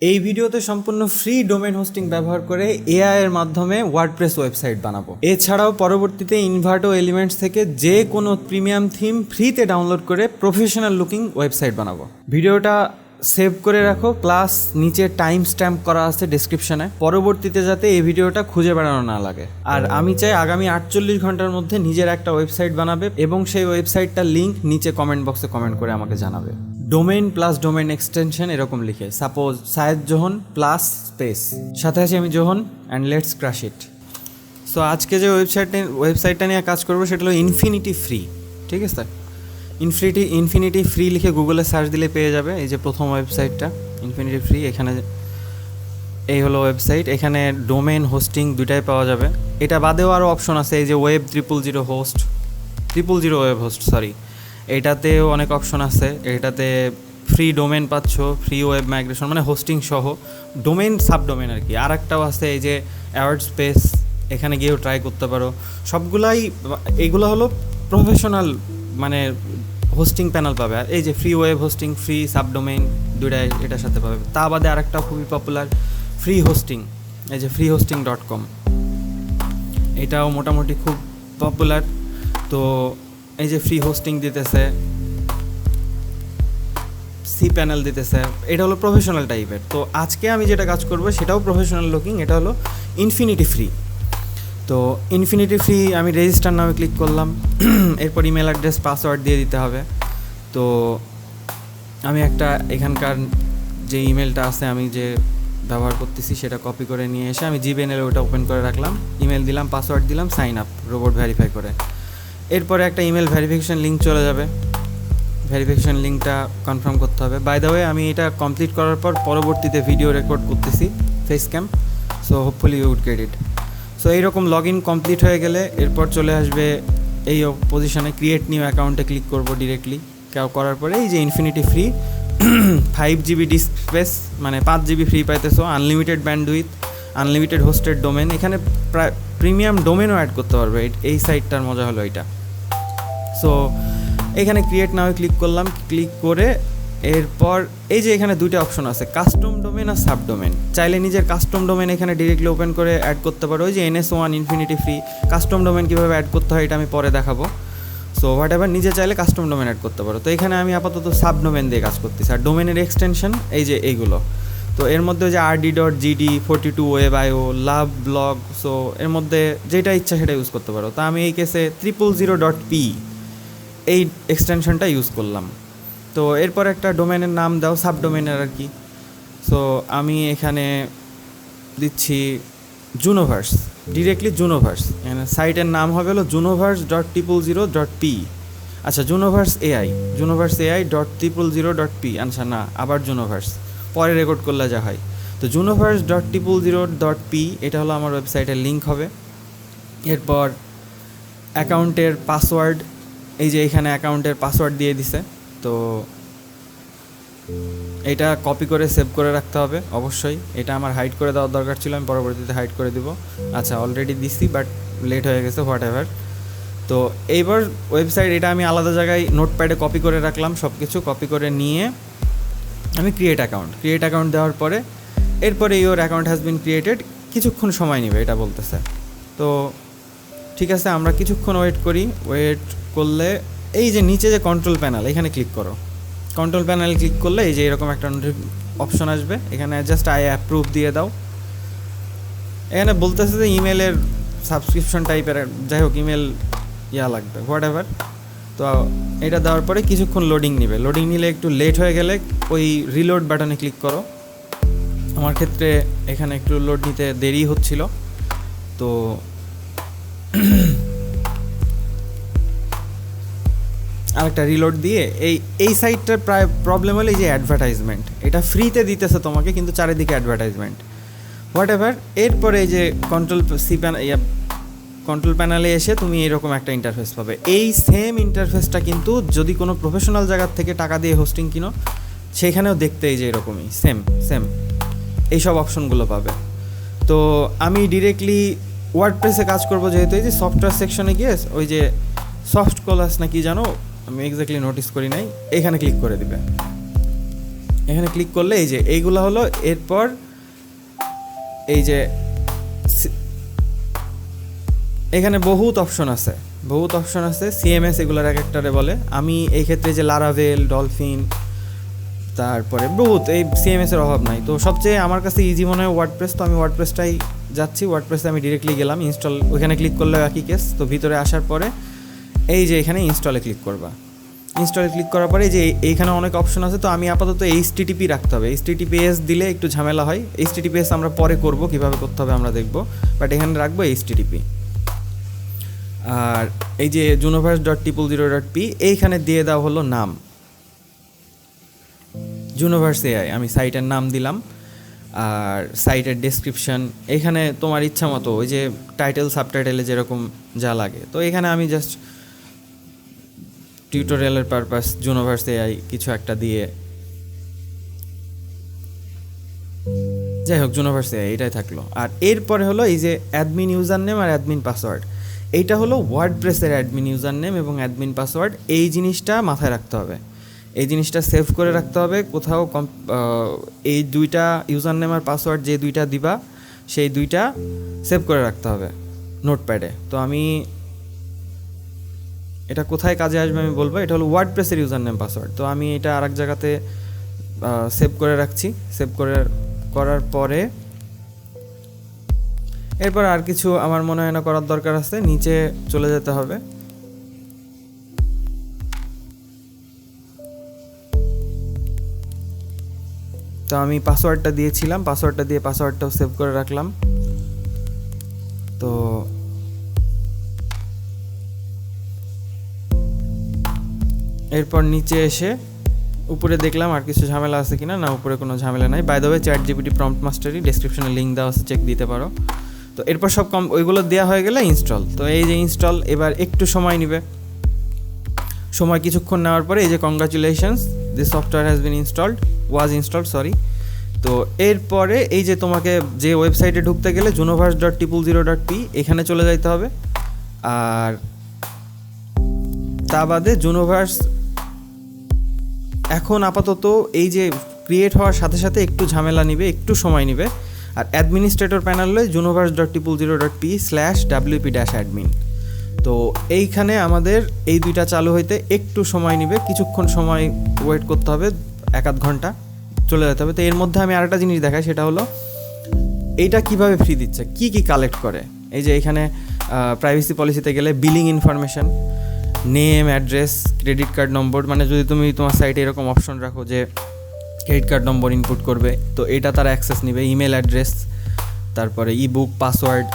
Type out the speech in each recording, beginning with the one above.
এই ভিডিওতে সম্পূর্ণ ফ্রি ডোমেন হোস্টিং ব্যবহার করে এআই এর মাধ্যমে ওয়ার্ডপ্রেস ওয়েবসাইট বানাবো। এছাড়াও পরবর্তীতে ইনভার্টো এলিমেন্টস থেকে যে কোনো প্রিমিয়াম থিম ফ্রিতে ডাউনলোড করে প্রফেশনাল লুকিং ওয়েবসাইট বানাবো। ভিডিওটা সেভ করে রাখো, প্লাস নিচে টাইম স্ট্যাম্প করা আছে ডেসক্রিপশনে, পরবর্তীতে যাতে এই ভিডিওটা খুঁজে বেড়ানো না লাগে। আর আমি চাই আগামী 48 ঘন্টার মধ্যে নিজের একটা ওয়েবসাইট বানাবে এবং সেই ওয়েবসাইটটার লিঙ্ক নিচে কমেন্ট বক্সে কমেন্ট করে আমাকে জানাবে। ডোমেইন প্লাস ডোমেইন এক্সটেনশন এরকম লিখে, suppose Sayed John plus space, সাথে আছে আমি John and let's crush it. So আজকে যে ওয়েবসাইটটা নিয়ে কাজ করবো সেটা হলো ইনফিনিটি ফ্রি। ঠিক আছে, ইনফিনিটি ফ্রি লিখে গুগলে সার্চ দিলে পেয়ে যাবে। এই যে প্রথম ওয়েবসাইটটা ইনফিনিটি ফ্রি, এখানে এই হলো ওয়েবসাইট। এখানে ডোমেইন হোস্টিং দুইটাই পাওয়া যাবে। এটা বাদেও আরও অপশন আছে, এই যে ওয়েব 000 ওয়েব হোস্ট, সরি, এটাতেও অনেক অপশন আছে। এটাতে ফ্রি ডোমেন পাচ্ছ, ফ্রি ওয়েব মাইগ্রেশন, মানে হোস্টিং সহ ডোমেন সাবডোমেন আর কি। আর একটাও আছে এই যে অ্যাওয়ার্ড স্পেস, এখানে গিয়েও ট্রাই করতে পারো। সবগুলাই, এইগুলো হলো প্রফেশনাল মানে হোস্টিং প্যানেল পাবে। আর এই যে free web hosting, free subdomain দুইটাই এটার সাথে পাবে। তা বাদে আরেকটা খুবই পপুলার ফ্রি হোস্টিং, এই যে freehosting.com, এটাও মোটামুটি খুব পপুলার। তো এই যে ফ্রি হোস্টিং দিতেছে, সি প্যানেল দিতেছে, এটা হলো প্রফেশনাল টাইপের। তো আজকে আমি যেটা কাজ করবো সেটাও প্রফেশনাল লুকিং, এটা হলো ইনফিনিটি ফ্রি। তো ইনফিনিটি ফ্রি আমি রেজিস্টার নামে ক্লিক করলাম, এরপর ইমেল অ্যাড্রেস পাসওয়ার্ড দিয়ে দিতে হবে। তো আমি একটা এখানকার যে ইমেলটা আছে আমি যে ব্যবহার করতেছি সেটা কপি করে নিয়ে এসে আমি জিমেইলে ওটা ওপেন করে রাখলাম, ইমেল দিলাম, পাসওয়ার্ড দিলাম, সাইন আপ, রোবট ভেরিফাই করে। এরপরে একটা ইমেল ভেরিফিকেশন লিঙ্ক চলে যাবে, ভেরিফিকেশন লিঙ্কটা কনফার্ম করতে হবে। বাই দ্য ওয়ে আমি এটা কমপ্লিট করার পর পরবর্তীতে ভিডিও রেকর্ড করতেছি face cam, so hopefully you would get it. So এইরকম লগ ইন কমপ্লিট হয়ে গেলে এরপর চলে আসবে এই পজিশনে ক্রিয়েট নিউ অ্যাকাউন্টে ক্লিক করব ডিরেক্টলি। করার পরে এই যে infinity free 5 GB disk space, মানে 5 GB ফ্রি পাইতেছো, unlimited bandwidth, unlimited hosted domain, এখানে প্রায় প্রিমিয়াম ডোমেনও অ্যাড করতে পারবে। এই সাইটটার মজা হলো এটা। সো এখানে ক্রিয়েট নাও ক্লিক করলাম, ক্লিক করে এরপর এই যে এখানে দুইটা অপশন আছে, কাস্টম ডোমেন আর সাব ডোমেন। চাইলে নিজের কাস্টম ডোমেন এখানে ডিরেক্টলি ওপেন করে অ্যাড করতে পারো। ওই যে NS1 infinity free, custom domain কীভাবে অ্যাড করতে হয় এটা আমি পরে দেখাবো। সো হোয়াট এভার, নিজে চাইলে কাস্টম ডোমেন অ্যাড করতে পারো। তো এখানে আমি আপাতত সাব ডোমেন দিয়ে কাজ করতেছি। আর ডোমেনের এক্সটেনশন এই যে এইগুলো, তো এর মধ্যে যে rd.gd, 42 ওয়েব আইও, লাভ ব্লগ, সো এর মধ্যে যেটা ইচ্ছা সেটা ইউজ করতে পারো। তো আমি এই কেসে 000.p এই এক্সটেনশনটা ইউজ করলাম। তো এরপর একটা ডোমেনের নাম দাও, সাব ডোমেনের আর কি। সো আমি এখানে দিচ্ছি জুনোভার্স, ডিরেক্টলি জুনোভার্স। এখানে সাইটের নাম হবে হলো junoverse.000.p। আচ্ছা, junoverse.ai.000.p, আচ্ছা না, আবার জুনোভার্স, পরে রেকর্ড করলে যা হয়। তো junoverse.000.p এটা হলো আমার ওয়েবসাইটের লিঙ্ক হবে। এরপর অ্যাকাউন্টের পাসওয়ার্ড, এই যে এখানে অ্যাকাউন্টের পাসওয়ার্ড দিয়ে দিছে। তো এটা কপি করে সেভ করে রাখতে হবে অবশ্যই। এটা আমার হাইড করে দেওয়ার দরকার ছিল, আমি পরবর্তীতে হাইড করে দিব। আচ্ছা, অলরেডি দিছি বাট লেট হয়ে গেছে, হোয়াট এভার। তো এইবার ওয়েবসাইট এটা আমি আলাদা জায়গায় নোটপ্যাডে কপি করে রাখলাম, সব কিছু কপি করে নিয়ে আমি ক্রিয়েট অ্যাকাউন্ট দেওয়ার পরে এরপরে your account has been created, কিছুক্ষণ সময় নেবে এটা বলতেছে। তো ঠিক আছে, আমরা কিছুক্ষণ ওয়েট করি। ওয়েট করলে এই যে নিচে যে কন্ট্রোল প্যানেল, এখানে ক্লিক করো। কন্ট্রোল প্যানেল ক্লিক করলে এই যে এরকম একটা অপশন আসবে, এখানে জাস্ট আই অ্যাপ্রুভ দিয়ে দাও। এখানে বলতেছে যে ইমেলের সাবস্ক্রিপশন টাইপের, যাই হোক ইমেল লাগবে, হোয়াট এভার। তো এটা দেওয়ার পরে কিছুক্ষণ লোডিং নেবে। লোডিং নিলে একটু লেট হয়ে গেলে ওই রিলোড বাটনে ক্লিক করো। আমার ক্ষেত্রে এখানে একটু লোড নিতে দেরি হচ্ছিল। তো আরেকটা রিলোড দিয়ে এই সাইটটার প্রায় প্রবলেম হলো এই যে অ্যাডভার্টাইজমেন্ট, এটা ফ্রিতে দিতেছে তোমাকে কিন্তু চারিদিকে অ্যাডভার্টাইজমেন্ট, হোয়াট এভার। এরপরে এই যে কন্ট্রোল প্যানেলে এসে তুমি এরকম একটা ইন্টারফেস পাবে। এই সেম ইন্টারফেসটা কিন্তু যদি কোনো প্রফেশনাল জায়গার থেকে টাকা দিয়ে হোস্টিং কিনো সেখানেও দেখতে এই যে এরকমই সেম এইসব অপশনগুলো পাবে। তো আমি ডিরেক্টলি ওয়ার্ডপ্রেসে কাজ করবো, যেহেতু এই যে সফটওয়্যার সেকশনে গিয়ে ওই যে সফট কলাস না কি জানো, আমি এক্স্যাক্টলি নোটিস করি নাই, এখানে ক্লিক করে দিবে। এখানে ক্লিক করলে এই যে এইগুলো হলো, এরপর এই যে এখানে বহুত অপশন আছে, সিএমএস এগুলোর এক একটারে বলে। আমি এই ক্ষেত্রে যে লারাভেল, ডলফিন, তারপরে বহুত, এই সিএমএসের অভাব নাই। তো সবচেয়ে আমার কাছে ইজি মনে হয় ওয়ার্ডপ্রেস, তো আমি ওয়ার্ডপ্রেসটাই যাচ্ছি। ওয়ার্ডপ্রেসে আমি ডিরেক্টলি গেলাম, ইনস্টল ওইখানে ক্লিক করলে একই কেস। তো ভিতরে আসার পরে এই যে এখানে ইনস্টলে ক্লিক করবা। ইনস্টলে ক্লিক করার পরে যে এইখানে অনেক অপশন আছে, তো আমি আপাতত HTTP রাখতে হবে। HTTPS দিলে একটু ঝামেলা হয়। HTTPS আমরা পরে করব, কীভাবে করতে হবে আমরা দেখব, বাট এখানে রাখবো HTTP। আর এই যে juniverse.000.p এইখানে দিয়ে দেওয়া হলো নাম জুনোভার্স AI, আমি সাইটের নাম দিলাম। আর সাইটের ডেসক্রিপশন এখানে তোমার ইচ্ছা মতো, ওই যে টাইটেল সাবটাইটেলে যেরকম যা লাগে। তো এখানে আমি জাস্ট টিউটোরিয়ালের পারপাস জুনোভার্স AI কিছু একটা দিয়ে, যাই হোক জুনোভার্স AI এটাই থাকলো। আর এরপরে হলো এই যে অ্যাডমিন ইউজার নেম আর অ্যাডমিন পাসওয়ার্ড। এইটা হলো ওয়ার্ডপ্রেসের অ্যাডমিন ইউজার নেম এবং অ্যাডমিন পাসওয়ার্ড। এই জিনিসটা মাথায় রাখতে হবে, এই জিনিসটা সেভ করে রাখতে হবে কোথাও। এই দুইটা ইউজার নেম আর পাসওয়ার্ড যে দুইটা দিবা, সেই দুইটা সেভ করে রাখতে হবে নোটপ্যাডে। তো আমি এটা কোথায় কাজে আসবে আমি বলবো। এটা হলো ওয়ার্ডপ্রেসের ইউজার নেম পাসওয়ার্ড। তো আমি এটা আরেক জায়গাতে সেভ করে রাখছি। সেভ করার পরে এরপর আর কিছু আমার মনে হয় না করার দরকার আছে, নিচে চলে যেতে হবে। তো আমি পাসওয়ার্ডটা দিয়েছিলাম, পাসওয়ার্ডটা দিয়ে পাসওয়ার্ডটাও সেভ করে রাখলাম। তো এরপর নিচে এসে উপরে দেখলাম আর কিছু ঝামেলা আছে কিনা, না উপরে কোনো ঝামেলা নাই। By the way ChatGPT prompt mastery ডেসক্রিপশনে লিঙ্ক দেওয়া আছে, চেক দিতে পারো। তো এরপর সব ওইগুলো দেওয়া হয়ে গেলে ইনস্টল। তো এই যে ইনস্টল, এবার একটু সময় নেবে। সময় কিছুক্ষণ নেওয়ার পরে এই যে congratulations, this software has been installed, sorry. তো এরপরে এই যে তোমাকে যে ওয়েবসাইটে ঢুকতে গেলে juniverse.000.p এখানে চলে যাইতে হবে। আর তা বাদে জুনোভার্স এখন আপাতত এই যে ক্রিয়েট হওয়ার সাথে সাথে একটু ঝামেলা নিবে, একটু সময় নিবে। আর অ্যাডমিনিস্ট্রেটর প্যানেলে juniverse.000.p/wp-admin। তো এইখানে আমাদের এই দুইটা চালু হইতে একটু সময় নিবে, কিছুক্ষণ সময় ওয়েট করতে হবে, 1-8 ঘন্টা চলে যেতে হবে। তো এর মধ্যে আমি আরেকটা জিনিস দেখাই, সেটা হলো এইটা কিভাবে ফ্রি দিচ্ছে, কি কালেক্ট করে। এই যে এখানে প্রাইভেসি পলিসিতে গেলে billing information, name, address, credit card নম্বর, মানে যদি তুমি তোমার সাইটে এরকম অপশন রাখো যে ক্রেডিট কার্ড নম্বর ইনপুট করবে, তো এটা তারা অ্যাক্সেস নেবে। ইমেল অ্যাড্রেস, তারপরে ইবুক, পাসওয়ার্ড,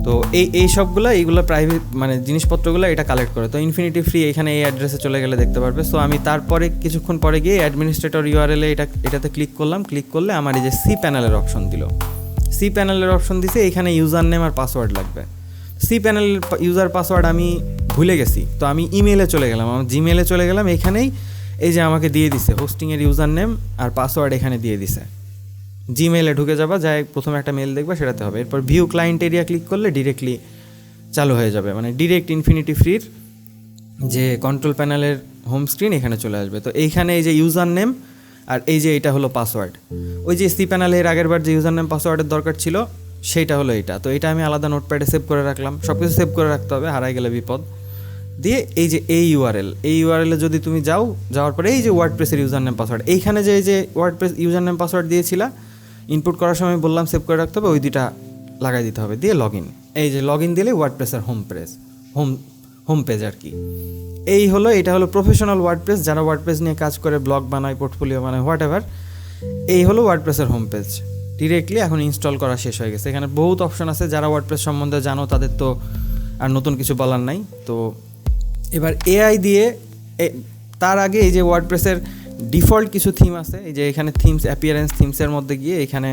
তো এই সবগুলো এইগুলো প্রাইভেট মানে জিনিসপত্রগুলো এটা কালেক্ট করে। তো ইনফিনিটি ফ্রি এখানে এই অ্যাড্রেসে চলে গেলে দেখতে পারবে। সো আমি তারপরে কিছুক্ষণ পরে গিয়ে অ্যাডমিনিস্ট্রেটর ইউআরএলে এটাতে ক্লিক করলাম। ক্লিক করলে আমার এই যে সি প্যানেলের অপশন দিল, সি প্যানেলের অপশন দিছে, এখানে ইউজার নেম আর পাসওয়ার্ড লাগবে। সি প্যানেলের ইউজার পাসওয়ার্ড আমি ভুলে গেছি, তো আমি ইমেলে চলে গেলাম, আমার জিমেলে চলে গেলাম। এখানেই এই যে আমাকে দিয়ে দিছে হোস্টিংয়ের ইউজার নেম আর পাসওয়ার্ড এখানে দিয়ে দিছে। জিমেলে ঢুকে যাবা, যাই প্রথমে একটা মেল দেখবা, সেটাতে হবে। এরপর ভিউ ক্লায়েন্ট এরিয়া ক্লিক করলে ডিরেক্টলি চালু হয়ে যাবে, মানে ডিরেক্ট ইনফিনিটি ফ্রির যে কন্ট্রোল প্যানেলের হোম স্ক্রিন এখানে চলে আসবে। তো এইখানে এই যে ইউজার নেম আর এই যে এটা হলো পাসওয়ার্ড, ওই যে সি প্যানেলের আগের বার যে ইউজার নেম পাসওয়ার্ডের দরকার ছিল সেইটা হলো এইটা। তো এটা আমি আলাদা নোটপ্যাডে সেভ করে রাখলাম, সব কিছু সেভ করে রাখতে হবে, হারাই গেলে বিপদ। দিয়ে এই যে এই ইউআরএলে যদি তুমি যাওয়ার পরে এই যে ওয়ার্ডপ্রেসের ইউজার নেম পাসওয়ার্ড, এইখানে যে এই যে ওয়ার্ডপ্রেস ইউজার নেম পাসওয়ার্ড দিয়েছিলা ইনপুট করার সময় বললাম সেভ করে রাখতে হবে, ওই দুইটা লাগাই দিতে হবে। দিয়ে লগ ইন, এই যে লগ ইন দিলে ওয়ার্ডপ্রেসের হোম পেজ আর কি। এই হলো, এটা হলো প্রফেশনাল ওয়ার্ডপ্রেস, যারা ওয়ার্ডপ্রেস নিয়ে কাজ করে, ব্লগ বানায়, পোর্টফোলিও বানায়, হোয়াট এভার। এই হলো ওয়ার্ডপ্রেসের হোম পেজ। ডিরেক্টলি এখন ইনস্টল করা শেষ হয়ে গেছে। এখানে বহুত অপশন আছে, যারা ওয়ার্ডপ্রেস সম্বন্ধে জানো তাদের তো আর নতুন কিছু বলার নাই। তো এবার এআই দিয়ে তার আগে এই যে ওয়ার্ডপ্রেসের ডিফল্ট কিছু থিম আছে, এই যে এখানে থিমস, অ্যাপিয়ারেন্স থিমসের মধ্যে গিয়ে এখানে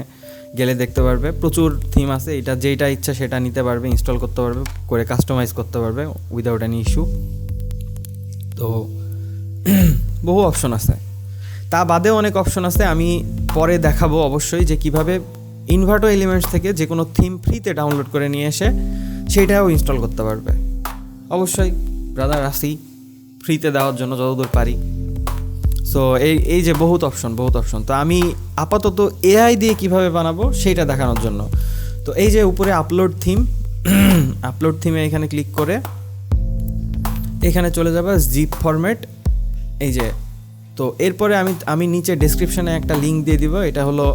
গেলে দেখতে পারবে প্রচুর থিম আছে। এটা যেটা ইচ্ছা সেটা নিতে পারবে, ইনস্টল করতে পারবে, করে কাস্টমাইজ করতে পারবে উইদাউট এনি ইস্যু। তো বহু অপশন আছে, তা বাদেও অনেক অপশন আছে, আমি পরে দেখাবো অবশ্যই যে কিভাবে ইনভার্টো এলিমেন্টস থেকে যে কোনো থিম ফ্রিতে ডাউনলোড করে নিয়ে এসে সেটাও ইনস্টল করতে পারবে। অবশ্যই ব্রাদার আসি ফ্রিতে দেওয়ার জন্য যতদূর পারি। সো এই যে বহুত অপশন, তো আমি আপাতত এআই দিয়ে কিভাবে বানাবো সেইটা দেখানোর জন্য, তো এই যে উপরে আপলোড থিম, আপলোড থিমে এখানে ক্লিক করে এখানে চলে যাবে জিপ ফরম্যাট, এই যে। তো এরপরে আমি নিচে ডেসক্রিপশানে একটা লিঙ্ক দিয়ে দিব, এটা হলো,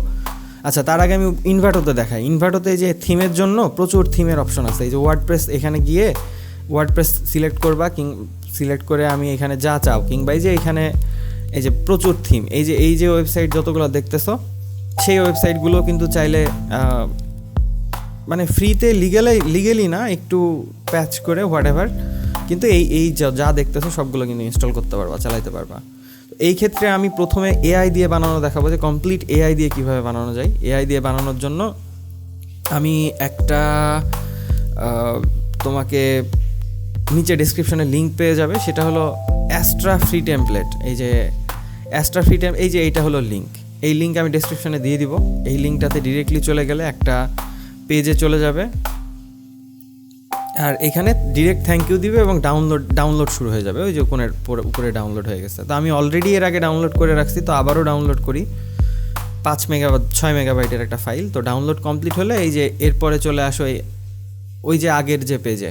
আচ্ছা তার আগে আমি ইনভার্টোতে দেখাই। ইনভার্টোতে যে থিমের জন্য প্রচুর থিমের অপশন আছে, এই যে ওয়ার্ডপ্রেস, এখানে গিয়ে ওয়ার্ডপ্রেস সিলেক্ট করবা, সিলেক্ট করে আমি এখানে যা চাও, কিংবা এই যে এখানে এই যে প্রচুর থিম, এই যে ওয়েবসাইট যতগুলো দেখতেছো সেই ওয়েবসাইটগুলো কিন্তু চাইলে মানে ফ্রিতে লিগেলি না, একটু প্যাচ করে হোয়াট এভার, কিন্তু এই যা দেখতেছো সবগুলো কিন্তু ইনস্টল করতে পারবা, চালাইতে পারবা। এই ক্ষেত্রে আমি প্রথমে এআই দিয়ে বানানো দেখাবো, যে কমপ্লিট এআই দিয়ে কীভাবে বানানো যায়। এআই দিয়ে বানানোর জন্য আমি একটা তোমাকে নিচে ডেসক্রিপশনে লিঙ্ক পেয়ে যাবে, সেটা হলো অ্যাস্ট্রা ফ্রি টেমপ্লেট। এই যে অ্যাস্ট্রা ফ্রি এই যে এইটা হলো লিঙ্ক, এই লিঙ্ক আমি ডেসক্রিপশনে দিয়ে দিব। এই লিঙ্কটাতে ডিরেক্টলি চলে গেলে একটা পেজে চলে যাবে, আর এখানে ডিরেক্ট থ্যাংক ইউ দিবে এবং ডাউনলোড শুরু হয়ে যাবে। ওই যে উপরে ডাউনলোড হয়ে গেছে, তো আমি অলরেডি এর আগে ডাউনলোড করে রাখছি, তো আবারও ডাউনলোড করি। 6 মেগাবাইটের একটা ফাইল, তো ডাউনলোড কমপ্লিট হলে এই যে এরপরে চলে আসো ওই যে আগের যে পেজে,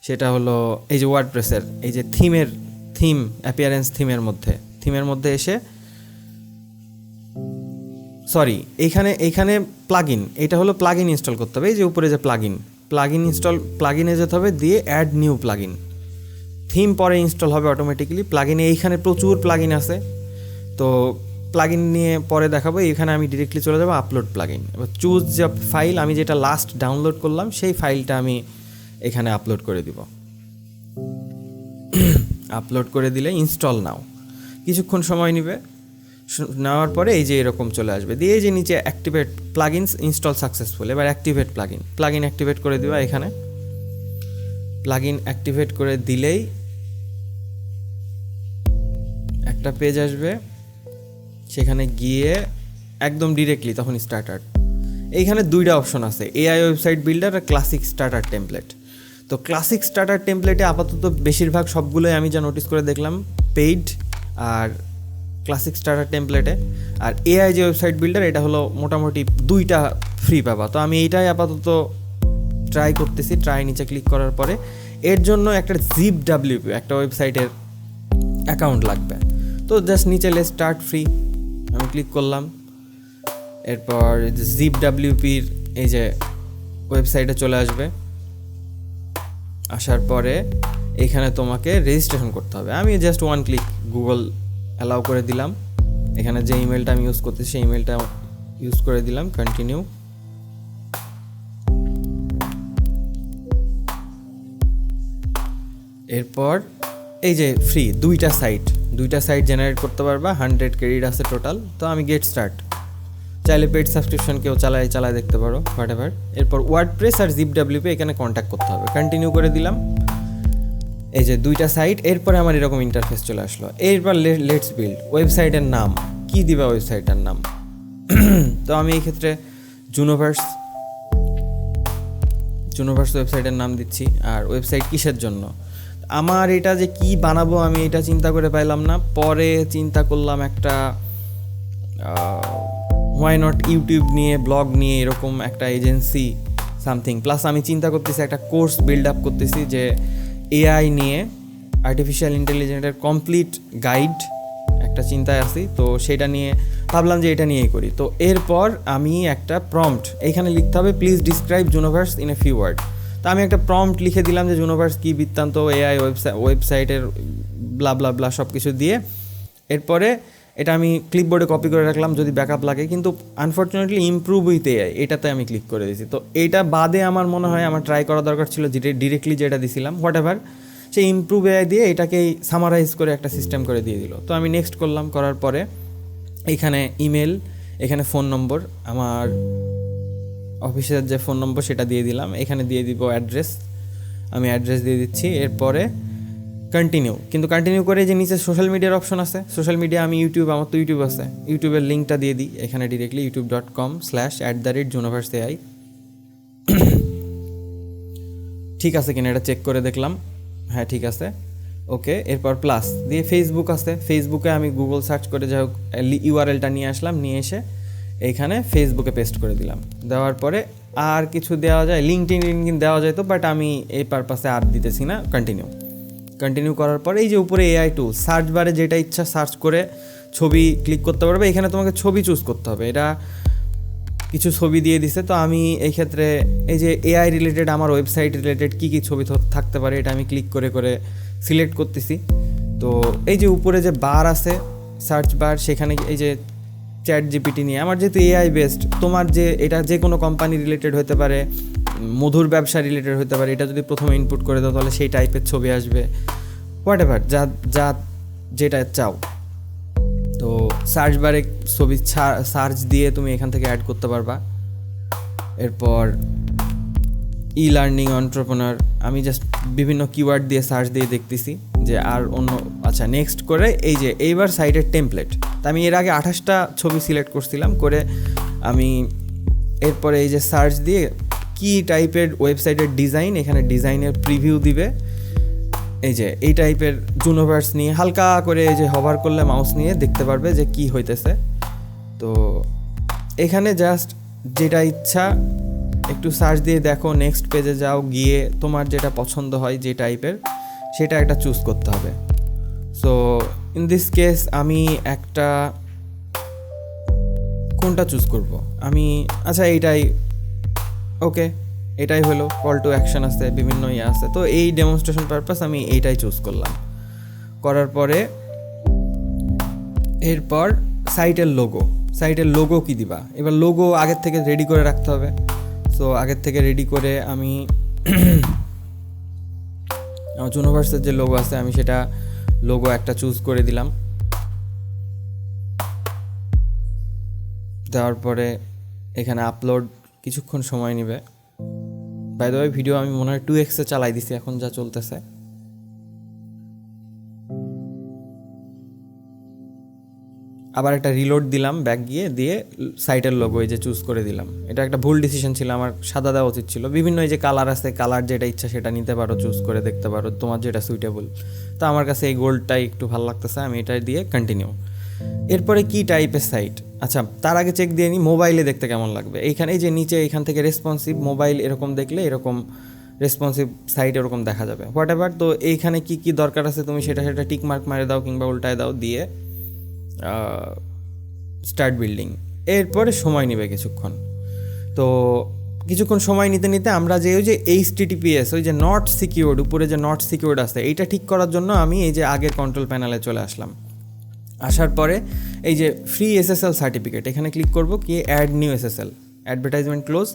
সেটা হলো এই যে ওয়ার্ডপ্রেসের এই যে থিম অ্যাপিয়ারেন্স থিমের মধ্যে এসে, সরি এইখানে প্লাগইন, এটা হলো প্লাগইন ইনস্টল করতে হবে। এই যে উপরে যে প্লাগইনে যেতে হবে, দিয়ে অ্যাড নিউ প্লাগইন, থিম পরে ইনস্টল হবে অটোমেটিক্যালি। প্লাগইনে এইখানে প্রচুর প্লাগইন আছে, তো প্লাগইন নিয়ে পরে দেখাবো। এখানে আমি ডিরেক্টলি চলে যাবো আপলোড প্লাগইন। এবার চুজ যে ফাইল, আমি যেটা লাস্ট ডাউনলোড করলাম সেই ফাইলটা আমি এখানে আপলোড করে দিব। আপলোড করে দিলে ইনস্টল নাও, কিছুক্ষণ সময় নেবে, নেওয়ার পরে এই যে এরকম চলে আসবে, দিয়ে এই যে নিচে অ্যাক্টিভেট প্লাগইনস ইনস্টল সাকসেসফুল। এবার অ্যাক্টিভেট প্লাগইন অ্যাক্টিভেট করে দিবা। এখানে প্লাগইন অ্যাক্টিভেট করে দিলেই একটা পেজ আসবে, সেখানে গিয়ে একদম ডিরেক্টলি তখন স্টার্টার। এইখানে দুইটা অপশন আছে, এআই ওয়েবসাইট বিল্ডার আর ক্লাসিক স্টার্টার টেমপ্লেট। তো ক্লাসিক স্টার্টার টেমপ্লেটে আপাতত বেশিরভাগ সবগুলোই আমি যা নোটিস করে দেখলাম পেইড, আর ক্লাসিক স্টার্টার টেমপ্লেটে। আর এআই যে ওয়েবসাইট বিল্ডার, এটা হলো মোটামুটি 2টা ফ্রি পাবা। তো আমি এইটাই আপাতত ট্রাই করতেছি। নিচে ক্লিক করার পরে এর জন্য একটা ZipWP একটা ওয়েবসাইটের অ্যাকাউন্ট লাগবে। তো জাস্ট নিচে লেটস স্টার্ট ফ্রি আমি ক্লিক করলাম। এরপর ZipWPর এই যে ওয়েবসাইটে চলে আসবে, আসার পরে এখানে তোমাকে রেজিস্ট্রেশন করতে হবে। আমি জাস্ট 1 ক্লিক গুগল অ্যালাউ করে দিলাম। এখানে যে ইমেলটা আমি ইউজ করতেছি সেই ইমেলটা ইউজ করে দিলাম, কন্টিনিউ। এরপর এই যে ফ্রি 2টা সাইট জেনারেট করতে পারবা, 100 ক্রেডিট আছে টোটাল। তো আমি গেট স্টার্ট, চাইলে পেড সাবস্ক্রিপশন কেউ চালায় দেখতে পারো, হোয়াট এভার। এরপর ওয়ার্ডপ্রেস আর ZipWP এখানে কন্ট্যাক্ট করতে হবে, কন্টিনিউ করে দিলাম। এই যে 2টা সাইট, এরপরে আমার এরকম ইন্টারফেস চলে আসলো। এরপর লেটস বিল্ড। ওয়েবসাইটের নাম কি দিবা? ওয়েবসাইটের নাম তো আমি এই ক্ষেত্রে জুনোভার্স ওয়েবসাইটের নাম দিচ্ছি। আর ওয়েবসাইট কিসের জন্য? আমার এটা যে কি বানাবো আমি এটা চিন্তা করে পাইলাম না, পরে চিন্তা করলাম একটা হোয়াই নট ইউটিউব নিয়ে, ব্লগ নিয়ে এরকম একটা এজেন্সি সামথিং। প্লাস আমি চিন্তা করতেছি একটা কোর্স বিল্ড আপ করতেছি যে এআই নিয়ে, আর্টিফিশিয়াল ইন্টেলিজেন্সের কমপ্লিট গাইড একটা চিন্তায় আছি। তো সেটা নিয়ে ভাবলাম যে এটা নিয়েই করি। তো এরপর আমি একটা প্রম্পট এইখানে লিখতে হবে, please describe Junoverse in a few word. তো আমি একটা প্রম্পট লিখে দিলাম যে জুনোভার্স কী বৃত্তান্ত, এআই ওয়েবসাইটের ব্লা ব্লা ব্লা সব কিছু দিয়ে। এরপরে এটা আমি ক্লিপবোর্ডে কপি করে রাখলাম যদি ব্যাকআপ লাগে, কিন্তু আনফর্চুনেটলি ইমপ্রুভ উইথ এআই এটাতে আমি ক্লিক করে দিয়েছি। তো এইটা বাদে আমার মনে হয় আমার ট্রাই করা দরকার ছিল ডিরেক্টলি যেটা দিছিলাম, হোয়াট এভার, সেই ইমপ্রুভ এআই দিয়ে এটাকেই সামারাইজ করে একটা সিস্টেম করে দিয়ে দিল। তো আমি নেক্সট করলাম, করার পরে এইখানে ইমেল, এখানে ফোন নম্বর, আমার অফিসের যে ফোন নম্বর সেটা দিয়ে দিলাম। এখানে দিয়ে দিব অ্যাড্রেস, আমি অ্যাড্রেস দিয়ে দিচ্ছি। এরপরে কন্টিনিউ, কিন্তু কন্টিনিউ করে যে নিচে সোশ্যাল মিডিয়ার অপশন আছে, সোশ্যাল মিডিয়া আমি আমার তো ইউটিউব আছে, ইউটিউবের লিঙ্কটা দিয়ে দিই এখানে ডিরেক্টলি, youtube.com/@juniverseai। ঠিক আছে কিনা এটা চেক করে দেখলাম, হ্যাঁ ঠিক আছে। ওকে, এরপর প্লাস দিয়ে ফেসবুক আছে, ফেসবুকে আমি গুগল সার্চ করে যাই হোক ইউআরএলটা নিয়ে আসলাম, নিয়ে এসে এইখানে ফেসবুকে পেস্ট করে দিলাম। দেওয়ার পরে আর কিছু দেওয়া যায়, লিঙ্কডিন দেওয়া যায় তো, বাট আমি এই পারপাসে আর দিতেছি না। কন্টিনিউ করার পরে এই যে উপরে এআই টুল, সার্চ বারে যেটা ইচ্ছা সার্চ করে ছবি ক্লিক করতে পারবে। এখানে তোমাকে ছবি চুজ করতে হবে, এটা কিছু ছবি দিয়ে দিছে। তো আমি এই ক্ষেত্রে এই যে এআই রিলেটেড, আমার ওয়েবসাইট রিলেটেড কী কী ছবি থাকতে পারে এটা আমি ক্লিক করে করে সিলেক্ট করতেছি। তো এই যে উপরে যে বার আছে সার্চ বার, সেখানে এই যে চ্যাট জিপিটি নিয়ে, আমার যেহেতু এআই বেসড, তোমার যে এটা যে কোনো কোম্পানি রিলেটেড হতে পারে, মধুর ব্যবসা রিলেটেড হতে পারে, এটা যদি প্রথমে ইনপুট করে দাও তাহলে সেই টাইপের ছবি আসবে, হোয়াট এভার যা যেটা চাও। তো সার্চ বারে ছবি সার্চ দিয়ে তুমি এখান থেকে অ্যাড করতে পারবা। এরপর ই লার্নিং এন্টারপ্রেনার, আমি জাস্ট বিভিন্ন কিওয়ার্ড দিয়ে সার্চ দিয়ে দেখতেছি যে আর অন্য, আচ্ছা নেক্সট করে এই যে এইবার সাইটের টেমপ্লেট। তা আমি এর আগে 28টা ছবি সিলেক্ট করছিলাম, করে আমি এরপরে এই যে সার্চ দিয়ে কি টাইপের ওয়েবসাইটের ডিজাইন, এখানে ডিজাইনের প্রিভিউ দিবে। এই যে এই টাইপের জুনোভার্স নিয়ে হালকা করে এই যে হভার করলে মাউস নিয়ে দেখতে পারবে যে কি হইতেছে। তো এখানে জাস্ট যেটা ইচ্ছা একটু সার্চ দিয়ে দেখো, নেক্সট পেজে যাও, গিয়ে তোমার যেটা পছন্দ হয় যে টাইপের সেটা একটা চুজ করতে হবে। সো ইন দিস কেস আমি একটা কোনটা চুজ করব আমি, আচ্ছা এইটাই, ওকে এটাই হলো, কল টু অ্যাকশন আছে, বিভিন্ন ইয়ে আছে। তো এই ডেমনস্ট্রেশন পারপাস আমি এইটাই চুজ করলাম। করার পরে এরপর সাইটের লোগো কি দিবা, এবার লোগো আগের থেকে রেডি করে রাখতে হবে। সো আগের থেকে রেডি করে আমি আমার জুনোভার্সের যে লোগো আছে আমি সেটা লোগো একটা চুজ করে দিলাম। দেওয়ার পরে এখানে আপলোড কিছুক্ষণ সময় নেবে। বাই দ্য ওয়ে ভিডিও আমি মনে হয় 2x চালাই দিছি এখন যা চলতেছে। আবার একটা রিলোড দিলাম ব্যাক গিয়ে, দিয়ে সাইটের লোগো এই যে চুজ করে দিলাম। এটা একটা ভুল ডিসিশন ছিল, আমার সাদা দেওয়া উচিত ছিল। বিভিন্ন এই যে কালার আছে, কালার যেটা ইচ্ছা সেটা নিতে পারো, চুজ করে দেখতে পারো তোমার যেটা সুইটেবল। তো আমার কাছে এই গোল্ডটাই একটু ভালো লাগতেছে, আমি এটা দিয়ে কন্টিনিউ। এরপরে কি টাইপের সাইট, আচ্ছা তার আগে চেক দিয়ে নিই মোবাইলে দেখতে কেমন লাগবে। এইখানে এই যে নিচে এখান থেকে রেসপন্সিভ মোবাইল, এরকম দেখলে এরকম রেসপন্সিভ সাইট এরকম দেখা যাবে, হোয়াট এভার। তো এইখানে কি কি দরকার আছে তুমি সেটা টিক মার্ক মারে দাও কিংবা উল্টায় দাও, দিয়ে স্টার্ট বিল্ডিং। এরপরে সময় নেবে কিছুক্ষণ। তো কিছুক্ষণ সময় নিতে নিতে আমরা যে ওই যে HTTPS, ওই যে নট সিকিউর্ড, উপরে যে নট সিকিউর্ড আছে, এইটা ঠিক করার জন্য আমি এই যে আগের কন্ট্রোল প্যানেলে চলে আসলাম। আসার পরে এই যে ফ্রি SSL সার্টিফিকেট, এখানে ক্লিক করব, কি add new SSL, advertisement close.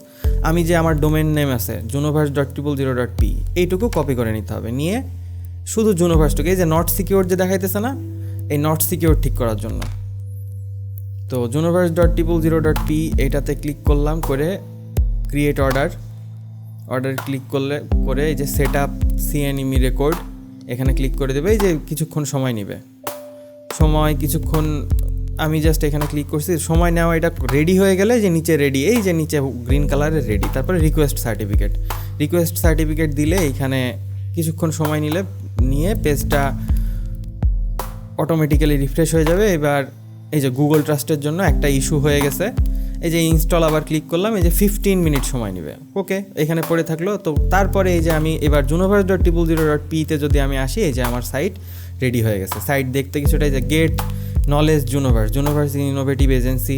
আমি যে আমার ডোমেন নেম আছে juniverse.0.0.p, এইটুকু কপি করে নিতে হবে, নিয়ে শুধু জুনোভার্সটুকু, এই যে নট সিকিউর্ড যে দেখাইতেছে না, এই নট সিকিউর ঠিক করার জন্য। তো juniverse.0.0.p এইটাতে ক্লিক করলাম, করে ক্রিয়েট অর্ডার ক্লিক করে এই যে সেট আপ CNME রেকর্ড এখানে ক্লিক করে দেবে। এই যে কিছুক্ষণ সময় নেবে, কিছুক্ষণ আমি জাস্ট এখানে ক্লিক করছি, সময় নেওয়া। এটা রেডি হয়ে গেলে যে নিচে রেডি, এই যে নিচে গ্রিন কালারের রেডি, তারপরে রিকোয়েস্ট সার্টিফিকেট দিলে এইখানে কিছুক্ষণ সময় নিয়ে পেজটা অটোমেটিক্যালি রিফ্রেশ হয়ে যাবে। এবার এই যে গুগল ট্রাস্টের জন্য একটা ইস্যু হয়ে গেছে, এই যে ইনস্টল আবার ক্লিক করলাম, এই যে 15 মিনিট সময় নেবে। ওকে, এখানে পড়ে থাকলো। তো তারপরে এই যে আমি এবার juniverse.0.0.p তে যদি আমি আসি, এই যে আমার সাইট রেডি হয়ে গেছে। সাইট দেখতে কিছুটা এই যে get knowledge Junoverse innovative agency,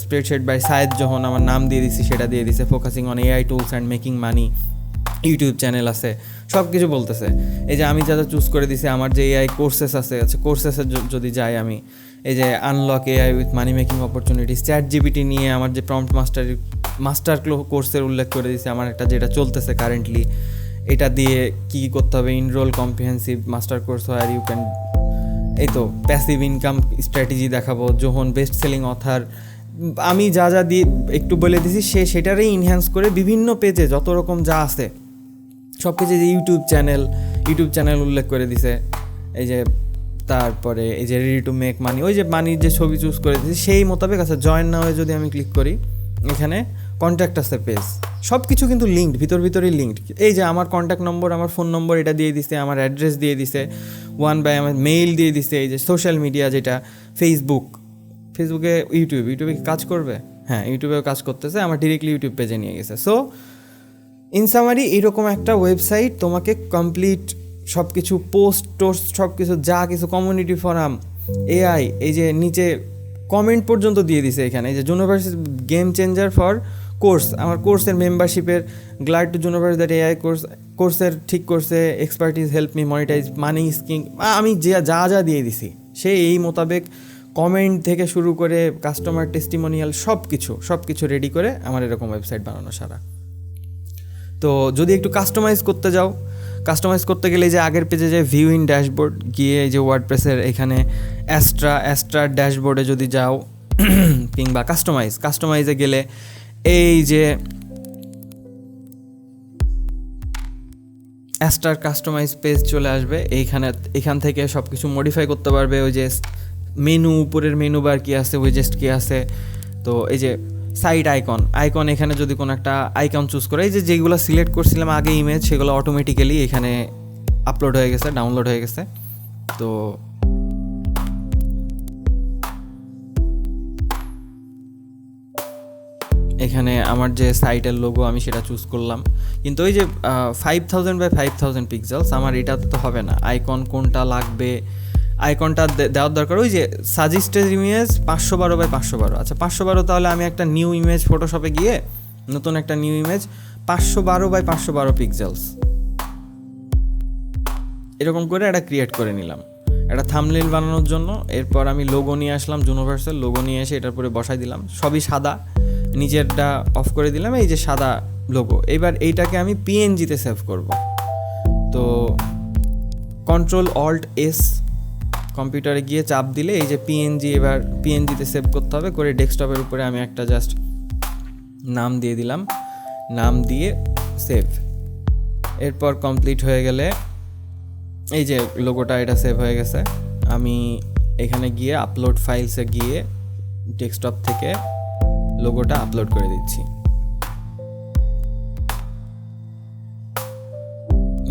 spreadsheet by Sayed Johan, আমার নাম দিয়ে দিছি, সেটা দিয়ে দিছে, focusing on AI tools and making money, YouTube channel আছে, সব কিছু বলতেছে। এই যে আমি যা চুজ করে দিছি, আমার যে AI কোর্সেস আছে, আচ্ছা কোর্সেসে যদি যাই আমি, এই যে unlock AI with money making opportunities, chat GPT নিয়ে আমার যে প্রম্পট মাস্টার কোর্সের উল্লেখ করে দিয়েছে, আমার একটা যেটা চলতেছে কারেন্টলি, এটা দিয়ে কী করতে হবে, ইনরোল কম্প্রিহেন্সিভ মাস্টার কোর্স হয় আর ইউ ক্যান, এই তো প্যাসিভ ইনকাম স্ট্র্যাটেজি দেখাবো, জোহন বেস্ট সেলিং অথার, আমি যা দিয়ে একটু বলে দিছি, সেটারই ইনহ্যান্স করে বিভিন্ন পেজে যত রকম যা আছে সব কিছু, যে ইউটিউব চ্যানেল উল্লেখ করে দিছে। এই যে তারপরে এই যে রেডি টু মেক মানি, ওই যে মানির যে ছবি চুজ করে দিয়েছি সেই মোতাবেক আছে। জয়েন নাও যদি আমি ক্লিক করি, এখানে কন্ট্যাক্ট আছে পেজ, সব কিছু কিন্তু লিঙ্কড, ভিতরেই লিঙ্কড। এই যে আমার কন্ট্যাক্ট নম্বর, আমার ফোন নম্বর এটা দিয়ে দিছে, আমার অ্যাড্রেস দিয়ে দিছে, আমার মেইল দিয়ে দিছে। এই যে সোশ্যাল মিডিয়া যেটা ফেসবুকে ইউটিউবে কাজ করবে, হ্যাঁ ইউটিউবেও কাজ করতেছে, আমার ডিরেক্টলি ইউটিউব পেজে নিয়ে গেছে। সো ইন সামারি এরকম একটা ওয়েবসাইট তোমাকে কমপ্লিট সব কিছু টোস্ট সব কিছু, যা কিছু কমিউনিটি ফোরাম, এআই, এই যে নিচে কমেন্ট পর্যন্ত দিয়ে দিছে এখানে। এই যে জুনোভার্স গেম চেঞ্জার ফর কোর্স, আমার কোর্সের মেম্বারশিপের গ্লাড টু জুনোভার্স দ্যাট এআই কোর্সের ঠিক করছে, এক্সপার্টিস হেল্প মি মনিটাইজ মানি স্কিং, আমি যা দিয়ে দিছি সে এই মোতাবেক কমেন্ট থেকে শুরু করে কাস্টমার টেস্টিমোনিয়াল সব কিছু রেডি করে আমার এরকম ওয়েবসাইট বানানো সারা। তো যদি একটু কাস্টমাইজ করতে গেলে যে আগের পেজে যে ভিউ ইন ড্যাশবোর্ড গিয়ে এই যে ওয়ার্ডপ্রেসের এখানে অ্যাস্ট্রা ড্যাশবোর্ডে যদি যাও কিংবা কাস্টমাইজে গেলে এই যে অ্যাস্ট্রার কাস্টমাইজ পেজ চলে আসবে। এখান থেকে সব কিছু মডিফাই করতে পারবে। ওই যে উপরের মেনু বার কী আছে, উইজেস্ট কী আছে, তো এই যে সাইট আইকন এখানে যদি কোনো একটা আইকন চুজ করে, এই যে যেগুলো সিলেক্ট করছিলাম আগে ইমেজ, সেগুলো অটোমেটিক্যালি এখানে আপলোড হয়ে গেছে, ডাউনলোড হয়ে গেছে। তো এখানে আমার যে সাইটের লোগো আমি সেটা চুজ করলাম, কিন্তু ওই যে 5000 বাই 5000 পিক্সেলস, আমার এটা তো হবে না। আইকন কোনটা লাগবে, আইকনটা দেওয়ার দরকার ওই যে সাজেস্টেড ইমেজ 512 বাই 512। আচ্ছা 512, তাহলে আমি একটা নিউ ইমেজ ফটোশপে গিয়ে নতুন একটা নিউ ইমেজ 512 বাই 512 পিক্সেলস এরকম করে একটা ক্রিয়েট করে নিলাম একটা থাম্বনেইল বানানোর জন্য। এরপর আমি লোগো নিয়ে আসলাম, জুনোভার্সের লোগো নিয়ে এসে এটার পরে বসাই দিলাম, সবই সাদা, নিচেরটা অফ করে দিলাম, এই যে সাদা লোগো। এবার এইটাকে আমি পিএনজিতে সেভ করব। তো Ctrl+Alt+S কম্পিউটারে গিয়ে চাপ দিলে এই যে পিএনজি, এবার পিএনজিতে সেভ করতে হবে। করে ডেস্কটপের উপরে আমি একটা জাস্ট নাম দিয়ে দিলাম, নাম দিয়ে সেভ। এরপর কমপ্লিট হয়ে গেলে এই যে লোগোটা এটা সেভ হয়ে গেছে। আমি এখানে গিয়ে আপলোড ফাইলসে গিয়ে ডেস্কটপ থেকে লোগোটা আপলোড করে দিচ্ছি।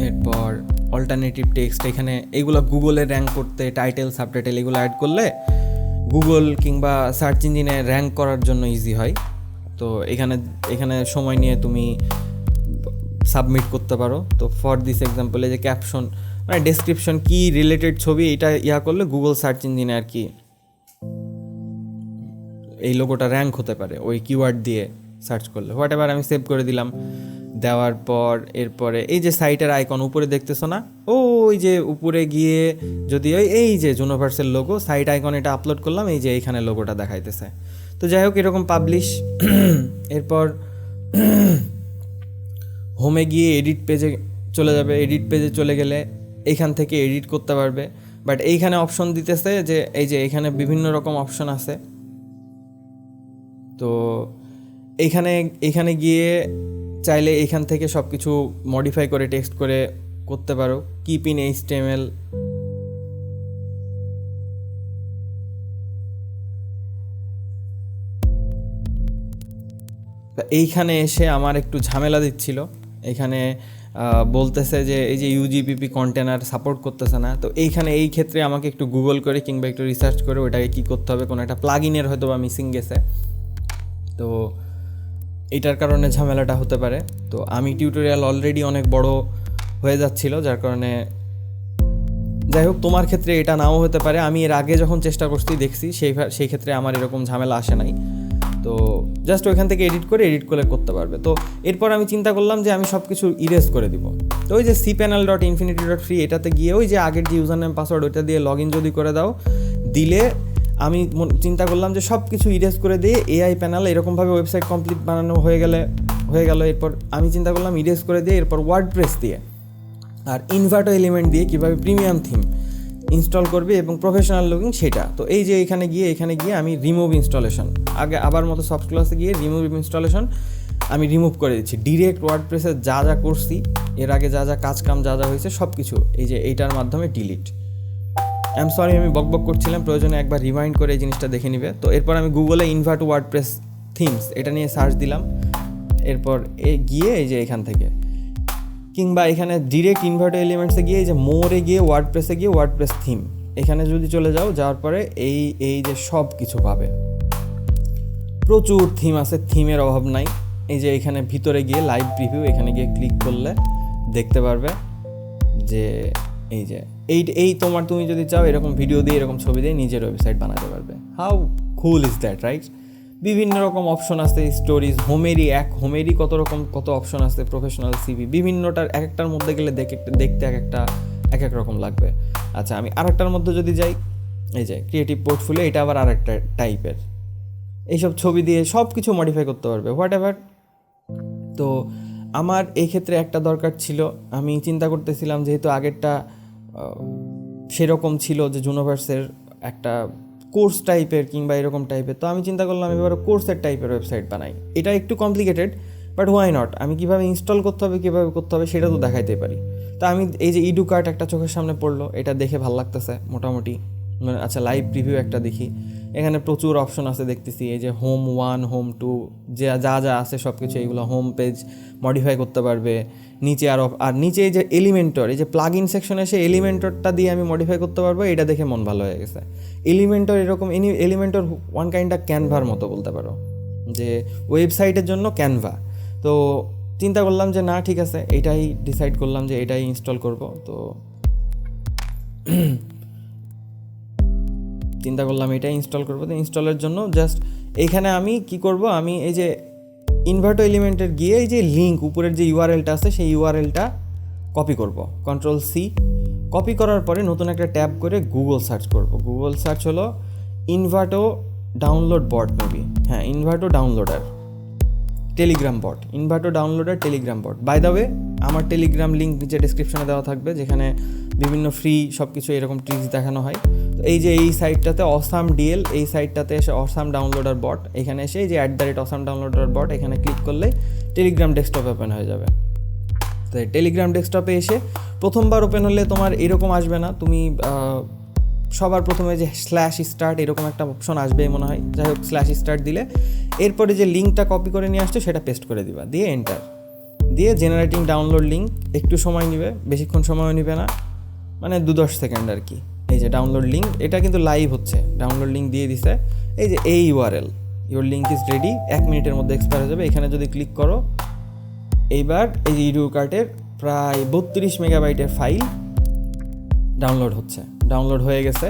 এরপর অল্টারনেটিভ টেক্সট, এখানে এগুলো গুগলে র্যাঙ্ক করতে, টাইটেল সাবটাইটেল এগুলো অ্যাড করলে গুগল কিংবা সার্চ ইঞ্জিনে র্যাঙ্ক করার জন্য ইজি হয়। তো এখানে সময় নিয়ে তুমি সাবমিট করতে পারো। তো ফর দিস এক্সাম্পল, এই যে ক্যাপশন মানে ডেসক্রিপশন কি রিলেটেড ছবি, এটা করলে গুগল সার্চ ইঞ্জিনে আর কি এই লোগোটা র্যাঙ্ক হতে পারে ওই কিওয়ার্ড দিয়ে সার্চ করলে। হোয়াট এভার, আমি সেভ করে দিলাম। দেওয়ার পর এরপরে এই যে সাইটের আইকন উপরে দেখতেছো না, ওই যে উপরে গিয়ে যদি এই যে জুনোভার্সের লোগো সাইট আইকন এটা আপলোড করলাম, এই যে এইখানে লোগোটা দেখাইতেছে। তো যাই হোক, এরকম পাবলিশ। এরপর হোমে গিয়ে এডিট পেজে চলে যাবে। এডিট পেজে চলে গেলে এইখান থেকে এডিট করতে পারবে। বাট এইখানে অপশন দিতেছে যে এই যে এখানে বিভিন্ন রকম অপশন আছে। তো এইখানে গিয়ে চাইলে এখান থেকে সব কিছু মডিফাই করে টেক্সট করে করতে পারো। কিপ ইন HTML, এইখানে এসে আমার একটু ঝামেলা দিচ্ছিল। এখানে বলতেছে যে এই যে ইউজিপিপি কন্টেনার সাপোর্ট করতেছে না। তো এই ক্ষেত্রে আমাকে একটু গুগল করে কিংবা একটু রিসার্চ করে ওটাকে কী করতে হবে, কোনো একটা প্লাগইনের হয়তো বা মিসিং গেছে, তো এটার কারণে ঝামেলাটা হতে পারে। তো আমি টিউটোরিয়াল অলরেডি অনেক বড় হয়ে যাচ্ছিল, যার কারণে যাই হোক তোমার ক্ষেত্রে এটা নাও হতে পারে। আমি এর আগে যখন চেষ্টা করছি দেখছি সেই ক্ষেত্রে আমার এরকম ঝামেলা আসে নাই। তো জাস্ট ওইখান থেকে এডিট করে করতে পারবে। তো এরপর আমি চিন্তা করলাম যে আমি সব কিছু ইরেজ করে দিব। তো ওই যে cpanel.infinity.free এটাতে গিয়ে ওই যে আগের যে ইউজার নেম পাসওয়ার্ড ওইটা দিয়ে লগ ইন যদি করে দিলে আমি চিন্তা করলাম যে সব কিছু ইরেজ করে দিয়ে এআই প্যানেল এরকমভাবে ওয়েবসাইট কমপ্লিট বানানো হয়ে গেল। এরপর আমি চিন্তা করলাম ইরেজ করে দিয়ে এরপর ওয়ার্ডপ্রেস দিয়ে আর ইনভার্টো এলিমেন্ট দিয়ে কীভাবে প্রিমিয়াম থিম ইনস্টল করবে এবং প্রফেশনাল লুকিং সেটা। তো এই যে এখানে গিয়ে আমি রিমুভ ইনস্টলেশন, আবার মতো সফট ক্লাসে গিয়ে রিমুভ ইনস্টলেশন আমি রিমুভ করে দিচ্ছি। ডিরেক্ট ওয়ার্ডপ্রেসে যা করছি এর আগে যা কাজকাম যা হয়েছে সব কিছু এই যে এইটার মাধ্যমে ডিলিট। সরি আমি বকবক করছিলাম, প্রয়োজনে একবার রিমাইন্ড করে এই জিনিসটা দেখে নিবে। তো এরপর আমি গুগলে ইনভার্ট ওয়ার্ডপ্রেস থিমস এটা নিয়ে সার্চ দিলাম, এরপর গিয়ে এই যে এখান থেকে, কিংবা এখানে ডিরেক্ট ইনভার্টো এলিমেন্টসে গিয়ে এই যে মোরে গিয়ে ওয়ার্ডপ্রেসে গিয়ে ওয়ার্ডপ্রেস থিম এখানে যদি চলে যাও, যাওয়ার পরে এই যে সব কিছু পাবে, প্রচুর থিম আছে, থিমের অভাব নাই। এই যে এখানে ভিতরে গিয়ে লাইভ প্রিভিউ এখানে গিয়ে ক্লিক করলে দেখতে পারবে যে এই যে এই তুমি যদি চাও এরকম ভিডিও দিয়ে এরকম ছবি দিয়ে নিজের ওয়েবসাইট বানাতে পারবে। How cool is that, right? বিভিন্ন রকম অপশন আছে, স্টোরিজ, হোমেরই কত অপশন আছে, প্রফেশনাল সিভি, বিভিন্নটার এক একটার মধ্যে গেলে দেখতে এক এক রকম লাগবে। আচ্ছা, আমি আরেকটার মধ্যে যদি যাই, এই যে ক্রিয়েটিভ পোর্টফোলিও, এটা আবার আরেকটা টাইপের, এইসব ছবি দিয়ে সব কিছু মডিফাই করতে পারবে, হোয়াট এভার। তো আমার এই ক্ষেত্রে একটা দরকার ছিল, আমি চিন্তা করতেছিলাম যেহেতু আগেরটা সেরকম ছিল যে জুনোভার্সের একটা কোর্স টাইপের কিংবা এরকম টাইপের, তো আমি চিন্তা করলাম এবার কোর্সের টাইপের ওয়েবসাইট বানাই। এটা একটু কমপ্লিকেটেড, বাট হোয়াই নট, আমি কীভাবে ইনস্টল করতে হবে কীভাবে করতে হবে সেটা তো দেখাইতে পারি। তো আমি এই যে ইডুকার্ট একটা চোখের সামনে পড়লো, এটা দেখে ভালো লাগতেছে মোটামুটি। আচ্ছা, লাইভ প্রিভিউ একটা দেখি, এখানে প্রচুর অপশন আছে দেখতেছি, এই যে হোম 1 হোম 2 যা আছে সব কিছু, এইগুলো হোম পেজ মডিফাই করতে পারবে। নিচে আর নিচে এই যে এলিমেন্টর, এই যে প্লাগ ইন সেকশনে এসে এলিমেন্টরটা দিয়ে আমি মডিফাই করতে পারবো, এটা দেখে মন ভালো হয়ে গেছে। এলিমেন্টর এরকম এলিমেন্টর ওয়ান কাইন্ড অফ ক্যানভার মতো বলতে পারো, যে ওয়েবসাইটের জন্য ক্যানভা। তো চিন্তা করলাম যে না, ঠিক আছে, এটাই ডিসাইড করলাম যে এটাই ইনস্টল করব। তো চিন্তা করলাম এটাই ইনস্টল করবো। তো ইনস্টলের জন্য জাস্ট এইখানে আমি কি করব, আমি এই যে ইনভার্টো এলিমেন্টের গিয়ে এই যে লিঙ্ক উপরের যে ইউআরএলটা আছে সেই ইউআরএলটা কপি করব, Ctrl+C। কপি করার পরে নতুন একটা ট্যাব করে গুগল সার্চ করব। গুগল সার্চ হলো ইনভার্টো ডাউনলোড বট, মেবি, হ্যাঁ, Inverto downloader Telegram bot, Inverto downloader Telegram bot. By the way, আমার টেলিগ্রাম লিঙ্ক নিচে ডিসক্রিপশনে দেওয়া থাকবে, যেখানে বিভিন্ন ফ্রি সব কিছু এরকম ট্রিক্স দেখানো হয়। তো এই যে এই সাইটটাতে অসাম ডিএল, এই সাইটটাতে এসে অসাম ডাউনলোডার বট, এখানে এসে এই যে @অসাম ডাউনলোডার বট এখানে ক্লিক করলে টেলিগ্রাম ডেস্কটপ ওপেন হয়ে যাবে। তো টেলিগ্রাম ডেস্কটপে এসে প্রথমবার ওপেন হলে তোমার এরকম আসবে না, তুমি সবার প্রথমে যে /start এরকম একটা অপশন আসবেই মনে হয়, যাই হোক /start দিলে এরপরে যে লিঙ্কটা কপি করে নিয়ে আসছে সেটা পেস্ট করে দিবা, দিয়ে এন্টার দিয়ে জেনারেটিং ডাউনলোড লিঙ্ক, একটু সময় নেবে, বেশিক্ষণ সময় নেবে না, মানে 2-10 সেকেন্ড আর কি। এই যে ডাউনলোড লিঙ্ক, এটা কিন্তু লাইভ হচ্ছে, ডাউনলোড লিঙ্ক দিয়ে দিছে। এই যে এই URL, your link is ready, 1 মিনিটের মধ্যে এক্সপায়ার হয়ে যাবে। এখানে যদি ক্লিক করো, এইবার এই যে ইডুকার্টের প্রায় 32 মেগাবাইটের ফাইল ডাউনলোড হচ্ছে, ডাউনলোড হয়ে গেছে।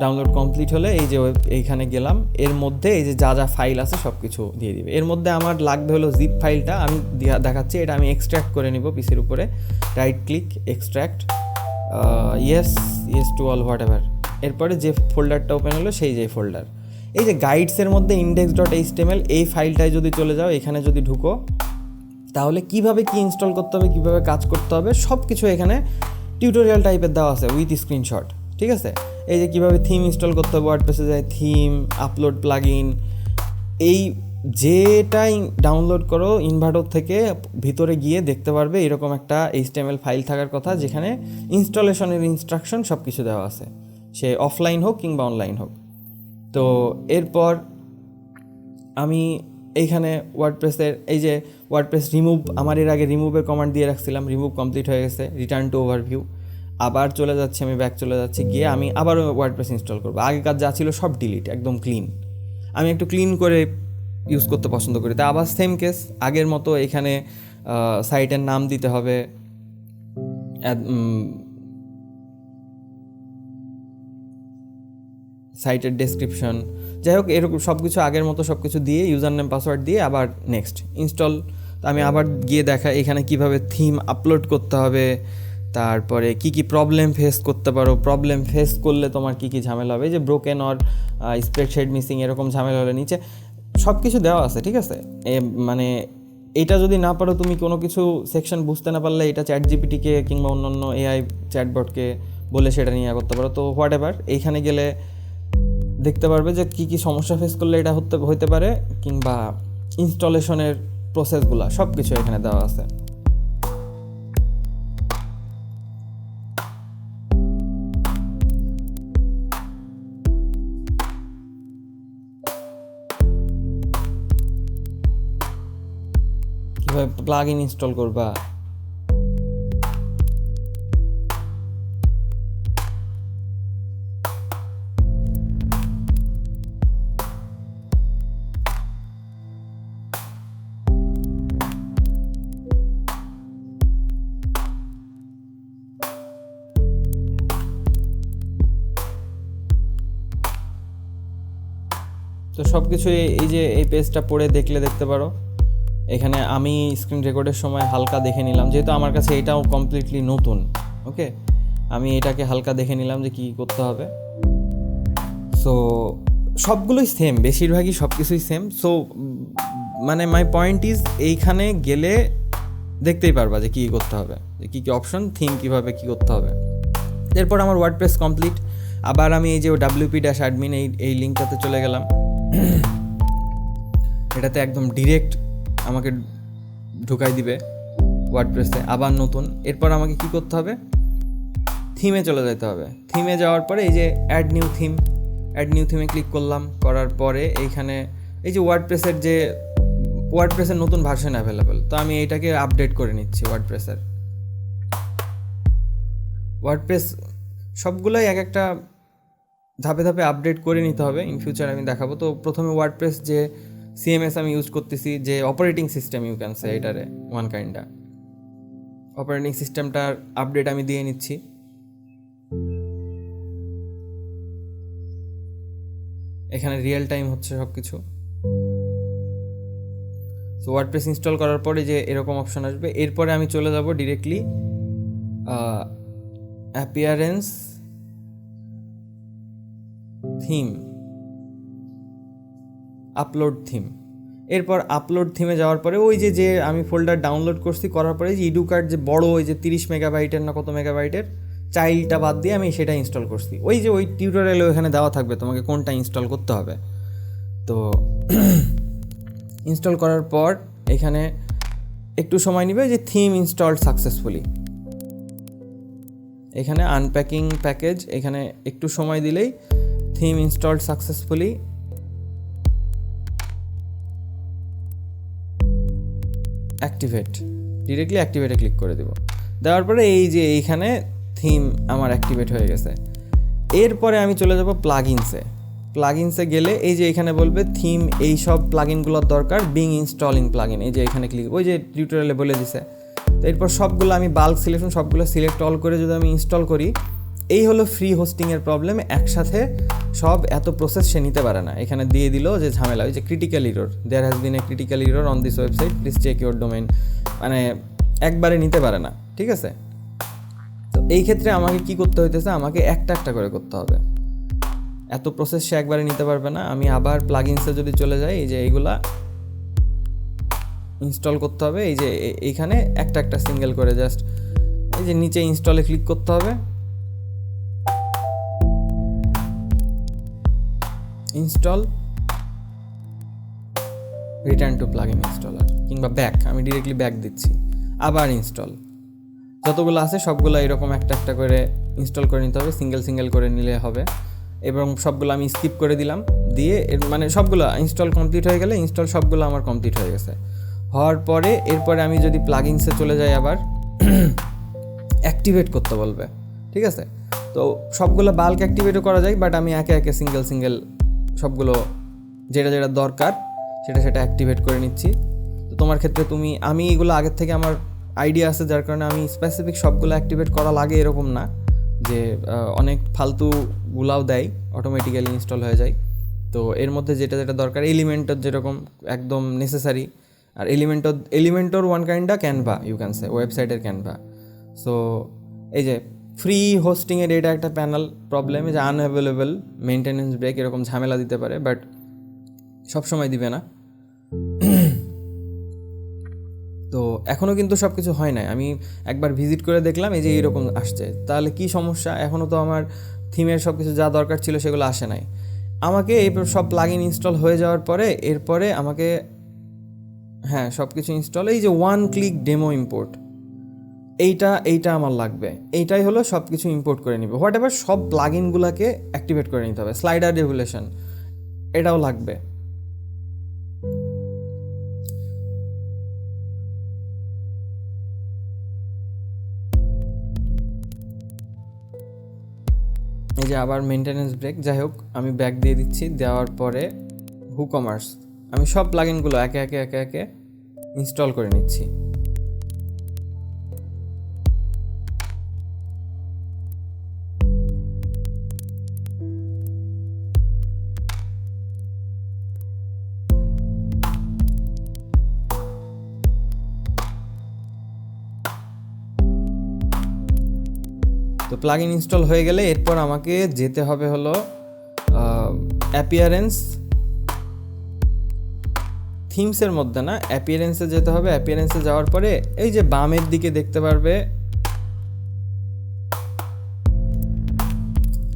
ডাউনলোড কমপ্লিট হলে এই যে এইখানে গেলাম, এর মধ্যে এই যে যা ফাইল আছে সব কিছু দিয়ে দিবে। এর মধ্যে আমার লাগবে হলো জিপ ফাইলটা, আমি দেখাচ্ছি, এটা আমি এক্সট্র্যাক্ট করে নিব পিসির উপরে, right click, extract, yes to all, what ever. এরপরে যে ফোল্ডারটা ওপেন হলো সেই যে ফোল্ডার, এই যে গাইডসের মধ্যে index.html এই ফাইলটায় যদি চলে যাও, এখানে যদি ঢুকো, তাহলে কিভাবে কি ইনস্টল করতে হবে, কিভাবে কাজ করতে হবে সব কিছু এখানে টিউটোরিয়াল টাইপের দেওয়া আছে উইথ স্ক্রিনশট, ঠিক আছে? এই যে কীভাবে থিম ইনস্টল করতে হবে, ওয়ার্ডপ্রেসে যায় থিম, আপলোড প্লাগইন, এই যেটাই ডাউনলোড করো ইনভার্টর থেকে ভিতরে গিয়ে দেখতে পারবে এরকম একটা HTML ফাইল থাকার কথা, যেখানে ইনস্টলেশনের ইনস্ট্রাকশন সব কিছু দেওয়া আছে, সে অফলাইন হোক কিংবা অনলাইন হোক। তো এরপর আমি এইখানে ওয়ার্ডপ্রেসের এই যে ওয়ার্ডপ্রেস রিমুভ, আমার এর আগে রিমুভের কমান্ড দিয়ে রাখছিলাম, রিমুভ কমপ্লিট হয়ে গেছে, রিটার্ন টু ওভারভিউ। আবার চলে যাচ্ছি, আমি ব্যাক চলে যাচ্ছি, গিয়ে আমি আবারও ওয়ার্ডপ্রেস ইনস্টল করবো। আগেকার যা ছিল সব ডিলিট, একদম ক্লিন। আমি একটু ক্লিন করে ইউজ করতে পছন্দ করি, তাই আবার সেম কেস, আগের মতো এখানে সাইটের নাম দিতে হবে, সাইটের ডেসক্রিপশন, যাই হোক এরকম সব কিছু আগের মতো সব কিছু দিয়ে ইউজার নেম পাসওয়ার্ড দিয়ে আবার নেক্সট ইনস্টল। আমি আবার গিয়ে দেখা এখানে কিভাবে থিম আপলোড করতে হবে, তারপরে কি কি প্রবলেম ফেস করতে পারো, প্রবলেম ফেস করলে তোমার কি কি ঝামেলা হবে, যে ব্রোকেন অর স্প্রেডশেড মিসিং এরকম ঝামেলা হলে নিচে সব কিছু দেওয়া আছে, ঠিক আছে? মানে এটা যদি না পারো, তুমি কোনো কিছু সেকশন বুঝতে না পারলে এটা ChatGPT-কে কিংবা অন্যান্য AI চ্যাটবটকে বলে সেটা নিয়ে করতে পারো। তো হোয়াট এভার, এইখানে গেলে দেখতে পারবে যে কী কী সমস্যা ফেস করলে এটা হতে পারে, কিংবা ইনস্টলেশনের প্রসেসগুলো সব কিছু এখানে দেওয়া আছে। কীভাবে প্লাগ ইন ইনস্টল করবা। তো সব কিছু এই যে এই পেজটা পড়ে দেখতে পারো। এখানে আমি স্ক্রিন রেকর্ডের সময় হালকা দেখে নিলাম, যেহেতু আমার কাছে এটাও কমপ্লিটলি নতুন। ওকে, আমি এটাকে হালকা দেখে নিলাম যে কী করতে হবে। সো সবগুলোই সেম, বেশিরভাগই সব কিছুই সেম। সো মানে মাই পয়েন্ট ইজ, এইখানে গেলে দেখতেই পারবা যে কী করতে হবে, যে কী কী অপশন, থিম কীভাবে কী করতে হবে। এরপর আমার ওয়ার্ডপ্রেস কমপ্লিট। আবার আমি এই যে wp-admin এই লিঙ্কটাতে চলে গেলাম। এটাতে একদম ডিরেক্ট আমাকে ঢুকাই দিবে ওয়ার্ডপ্রেসে, আবার নতুন। এরপর আমাকে কি করতে হবে, থিমে চলে যেতে হবে। থিমে যাওয়ার পরে এই যে অ্যাড নিউ থিমে ক্লিক করলাম। করার পরে এইখানে এই যে ওয়ার্ডপ্রেসের নতুন ভার্সন অ্যাভেলেবেল, তো আমি এইটাকে আপডেট করে নিচ্ছি। ওয়ার্ডপ্রেস সবগুলোই এক একটা ধাপে ধাপে আপডেট করে নিতে হবে, ইন ফিউচার আমি দেখাবো। তো প্রথমে ওয়ার্ডপ্রেস যে সিএমএস আমি ইউজ করতেছি, যে operating system you can say, এটারে ওয়ান কাইন্ডা অপারেটিং সিস্টেমটার আপডেট আমি দিয়ে নিচ্ছি। এখানে রিয়েল টাইম হচ্ছে সব কিছু। সো ওয়ার্ডপ্রেস ইনস্টল করার পরে যে এরকম অপশন আসবে, এরপরে আমি চলে যাব directly appearance, theme, upload theme. এরপর আপলোড থিমে যাওয়ার পরে ওই যে আমি ফোল্ডার ডাউনলোড করার পরে যে ইডুকার্ড যে বড় ওই যে 30 মেগাবাইটের না কত মেগাবাইটের চাইল্ডটা বাদ দিয়ে আমি সেটা ইনস্টল করছি। ওই টিউটোরিয়ালে ওখানে দেওয়া থাকবে তোমাকে কোনটা ইনস্টল করতে হবে। তো ইনস্টল করার পর এখানে একটু সময় নেবে যে থিম ইনস্টলড সাকসেসফুলি। এখানে আনপ্যাকিং প্যাকেজ, এখানে একটু সময় দিলেই থিম ইনস্টলড সাকসেসফুলি ডিরেক্টলি অ্যাক্টিভেটে ক্লিক করে দেব। দেওয়ার পরে এই যে এইখানে থিম আমার অ্যাক্টিভেট হয়ে গেছে। এরপরে আমি চলে যাব প্লাগইনসে গেলে এই যে এখানে বলবে থিম, এই সব প্লাগইনগুলোর দরকার, বিং ইনস্টলিং প্লাগইন। এই যে এখানে ক্লিক, ওই যে টিউটোরিয়ালে বলে দিছে। তো এরপর সবগুলো আমি বাল্ক সিলেকশন, সবগুলো সিলেক্ট অল করে যদি আমি ইনস্টল করি, এই হলো ফ্রি হোস্টিংয়ের প্রবলেম। একসাথে সব এত প্রসেস সে নিতে পারে না। এখানে দিয়ে দিল যে ঝামেলা, ওই যে critical error, there has been a critical error on this website, please check your domain. মানে একবারে নিতে পারে না, ঠিক আছে। তো এই ক্ষেত্রে আমাকে কি করতে হইতেছে, আমাকে একটা একটা করে করতে হবে। এত প্রসেস সে একবারে নিতে পারবে না। আমি আবার প্লাগইনসে যদি চলে যাই, এই যে এইগুলা ইনস্টল করতে হবে। এই যে এইখানে একটা একটা সিঙ্গেল করে জাস্ট এই যে নিচে ইনস্টলে ক্লিক করতে হবে। Install, return to plugin installer, কিংবা ব্যাক, আমি ডিরেক্টলি ব্যাক দিচ্ছি। আবার ইনস্টল, যতগুলো আছে সবগুলো এরকম একটা একটা করে ইনস্টল করে নিতে হবে, সিঙ্গেল করে নিলে হবে। এবং সবগুলো আমি স্কিপ করে দিলাম, দিয়ে মানে সবগুলো ইনস্টল কমপ্লিট হয়ে গেলে, সবগুলো আমার কমপ্লিট হয়ে গেছে। হওয়ার পরে এরপরে আমি যদি প্লাগইনসে চলে যাই, আবার অ্যাক্টিভেট করতে বলবে, ঠিক আছে। তো সবগুলো বাল্ক অ্যাক্টিভেটও করা যায়, বাট আমি একে একে সিঙ্গেল সবগুলো যেটা দরকার সেটা অ্যাক্টিভেট করে নিচ্ছি। তো তোমার ক্ষেত্রে আমি এগুলো আগের থেকে আমার আইডিয়া আছে, যার কারণে আমি স্পেসিফিক সবগুলো অ্যাক্টিভেট করা লাগে এরকম না, যে অনেক ফালতুগুলাও দেয়, অটোমেটিক্যালি ইনস্টল হয়ে যায়। তো এর মধ্যে যেটা দরকার, এলিমেন্টর যেরকম একদম নেসেসারি, আর Elementor one kinda Canva, you can say, ওয়েবসাইটের ক্যানভা। সো এই যে ফ্রি হোস্টিংয়ের এটা একটা প্যানেল প্রবলেম, যে আনঅ্যাভেলেবল, মেনটেনেন্স ব্রেক, এরকম ঝামেলা দিতে পারে, বাট সবসময় দিবে না। তো এখনও কিন্তু সব কিছু হয় নাই, আমি একবার ভিজিট করে দেখলাম, এই যে এইরকম আসছে। তাহলে কি সমস্যা, এখনও তো আমার থিমের সব কিছু যা দরকার ছিল সেগুলো আসে নাই। আমাকে এই সব প্লাগইন ইনস্টল হয়ে যাওয়ার পরে এরপরে আমাকে, হ্যাঁ, সব কিছু ইনস্টল, এই যে ওয়ান ক্লিক ডেমো ইম্পোর্ট, এইটা আমার লাগবে। এইটাই হলো সব কিছু ইম্পোর্ট করে নিবে, হোয়াট এভার, সব প্লাগইনগুলোকে অ্যাক্টিভেট করে নিতে হবে। স্লাইডার রেগুলেশন এটাও লাগবে। যে আবার মেনটেনেন্স ব্রেক, যাই হোক আমি ব্যাক দিয়ে দিচ্ছি। দেওয়ার পরে WooCommerce আমি সব প্লাগইনগুলো একে একে একে একে ইনস্টল করে নিচ্ছি। তো প্লাগইন ইনস্টল হয়ে গেলে এরপর আমাকে যেতে হবে হলো অ্যাপিয়ারেন্স, থিমসের মধ্যে না, অ্যাপিয়ারেন্সে যেতে হবে। অ্যাপিয়ারেন্সে যাওয়ার পরে এই যে বামের দিকে দেখতে পারবে,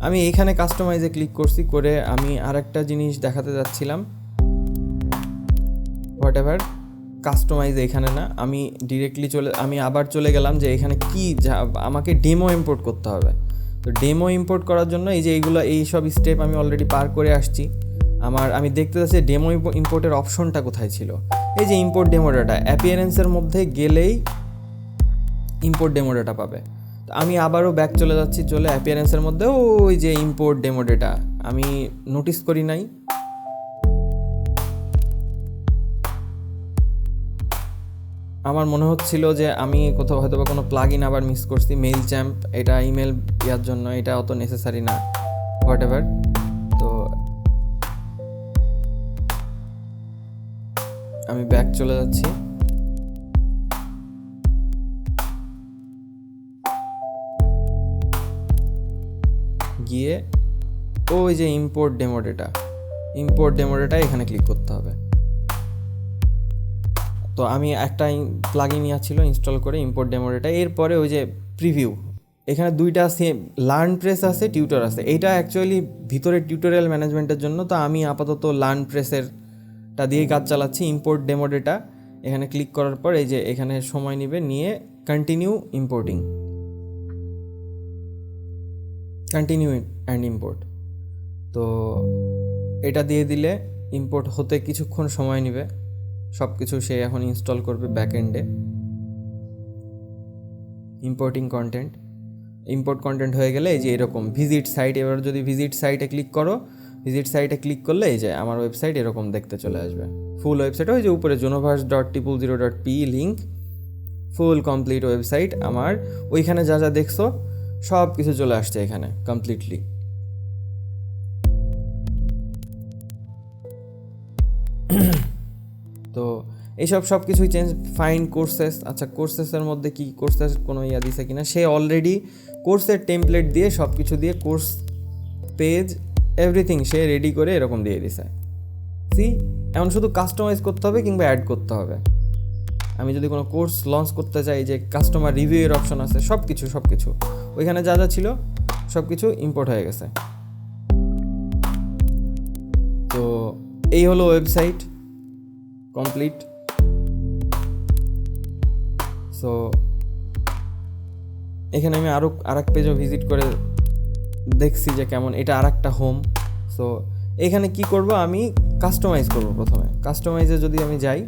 আমি এইখানে কাস্টমাইজে ক্লিক করছি, করে আমি আরেকটা জিনিস দেখাতে যাচ্ছিলাম। হোয়াট এভার, কাস্টমাইজ এখানে না, আমি ডিরেক্টলি আমি আবার চলে গেলাম যে এখানে কি আমাকে ডেমো ইম্পোর্ট করতে হবে। তো ডেমো ইম্পোর্ট করার জন্য এই যে এই সব স্টেপ আমি অলরেডি পার করে আসছি। আমি দেখতে পাচ্ছি ডেমো ইম্পোর্টের অপশনটা কোথায় ছিল। এই যে ইম্পোর্ট ডেমো ডাটা, অ্যাপিয়ারেন্সের মধ্যে গেলেই ইম্পোর্ট ডেমো ডাটা পাবে। তো আমি আবারও ব্যাক চলে যাচ্ছি, চলে অ্যাপিয়ারেন্সের মধ্যে ওই যে ইম্পোর্ট ডেমো ডাটা আমি নোটিস করি নাই। আমার মনে হচ্ছিল যে আমি কোথাও হয়তো বা কোনো প্লাগইন আবার মিস করছি, মেইল চ্যাম্প, এটা ইমেল ইয়ার জন্য, এটা অত নেসেসারি না, হোয়াট এভার। তো আমি ব্যাক চলে যাচ্ছি, গিয়ে ওই যে ইম্পোর্ট ডেমো ডেটা এখানে ক্লিক করতে হবে। তো আমি একটা প্লাগইন ছিল ইনস্টল করে ইম্পোর্ট ডেমো ডেটা। এরপরে ওই যে প্রিভিউ, এখানে দুইটা সেম লার্ন প্রেস আছে, টিউটর আছে। এইটা অ্যাকচুয়ালি ভিতরে টিউটোরিয়াল ম্যানেজমেন্টের জন্য, তো আমি আপাতত লার্ন প্রেসেরটা দিয়েই কাজ চালাচ্ছি। ইম্পোর্ট ডেমো ডেটা এখানে ক্লিক করার পর এই যে এখানে সময় নিয়ে কন্টিনিউ অ্যান্ড ইম্পোর্ট। তো এটা দিয়ে দিলে ইম্পোর্ট হতে কিছুক্ষণ সময় নেবে, সব কিছু সে এখন ইনস্টল করবে ব্যাক এন্ডে। ইম্পোর্ট কন্টেন্ট হয়ে গেলে এই যে এরকম ভিজিট সাইট, এবার যদি ভিজিট সাইটে ক্লিক করলে এই যে আমার ওয়েবসাইট এরকম দেখতে চলে আসবে। ফুল ওয়েবসাইট ওই যে উপরে juniverse.000.pe link, full complete website আমার। ওইখানে যা যা দেখছো সব কিছু চলে আসছে এখানে কমপ্লিটলি। তো এইসব সব কিছুই ফাইন্ড কোর্সেস। আচ্ছা, কোর্সেসের মধ্যে কি কোর্সেস কোনো দিছে কিনা, সে অলরেডি কোর্সের টেমপ্লেট দিয়ে সব কিছু দিয়ে কোর্স পেজ এভরিথিং সে রেডি করে এরকম দিয়ে দিছে। এমন শুধু কাস্টমাইজ করতে হবে কিংবা অ্যাড করতে হবে। আমি যদি কোনো কোর্স লঞ্চ করতে চাই, যে কাস্টমার রিভিউয়ের অপশন আছে, সব কিছু ওইখানে যা যা ছিল সব কিছু ইম্পোর্ট হয়ে গেছে। তো এই হলো ওয়েবসাইট কমপ্লিট। সো এখানে আমি আরেক পেজও ভিজিট করে দেখছি যে কেমন, এটা আরেকটা হোম। সো এখানে কি করব, আমি কাস্টমাইজ করব। প্রথমে কাস্টমাইজে যদি আমি যাই,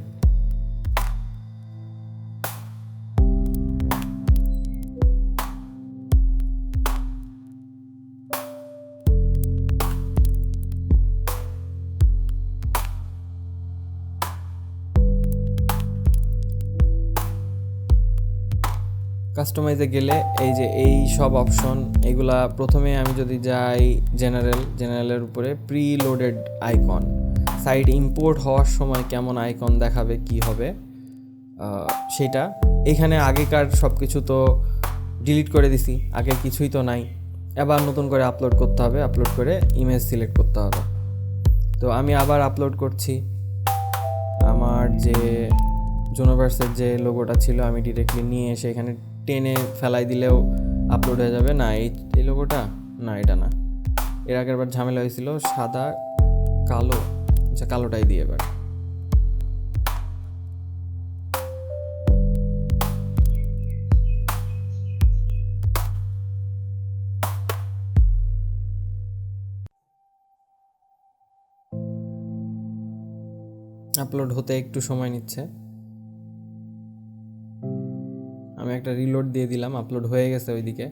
কাস্টমাইজে গেলে এই যে এই সব অপশন, এগুলা প্রথমে আমি যদি যাই জেনারেলের উপরে pre loaded icon, site import হওয়ার সময় কেমন আইকন দেখাবে, কি হবে সেটা। এখানে আগেকার সব কিছু তো ডিলিট করে দিছি, আগের কিছুই তো নাই, আবার নতুন করে আপলোড করতে হবে, আপলোড করে ইমেজ সিলেক্ট করতে হবে। তো আমি আবার আপলোড করছি আমার যে জুনোভার্সের যে লোগোটা ছিল, আমি ডিরেক্টলি নিয়ে এসে এখানে টেনে ফেলাই দিলেও আপলোড হয়ে যাবে। না, এই লোগোটা না, এটা না, এর আগের বার ঝামেলা হয়েছিল সাদা কালো, আচ্ছা কালোটাই দিয়ে এবার। আপলোড হতে একটু সময় নিচ্ছে, আমি একটা রিলোড দিয়ে দিলাম, আপলোড হয়ে গেছে ওইদিকে।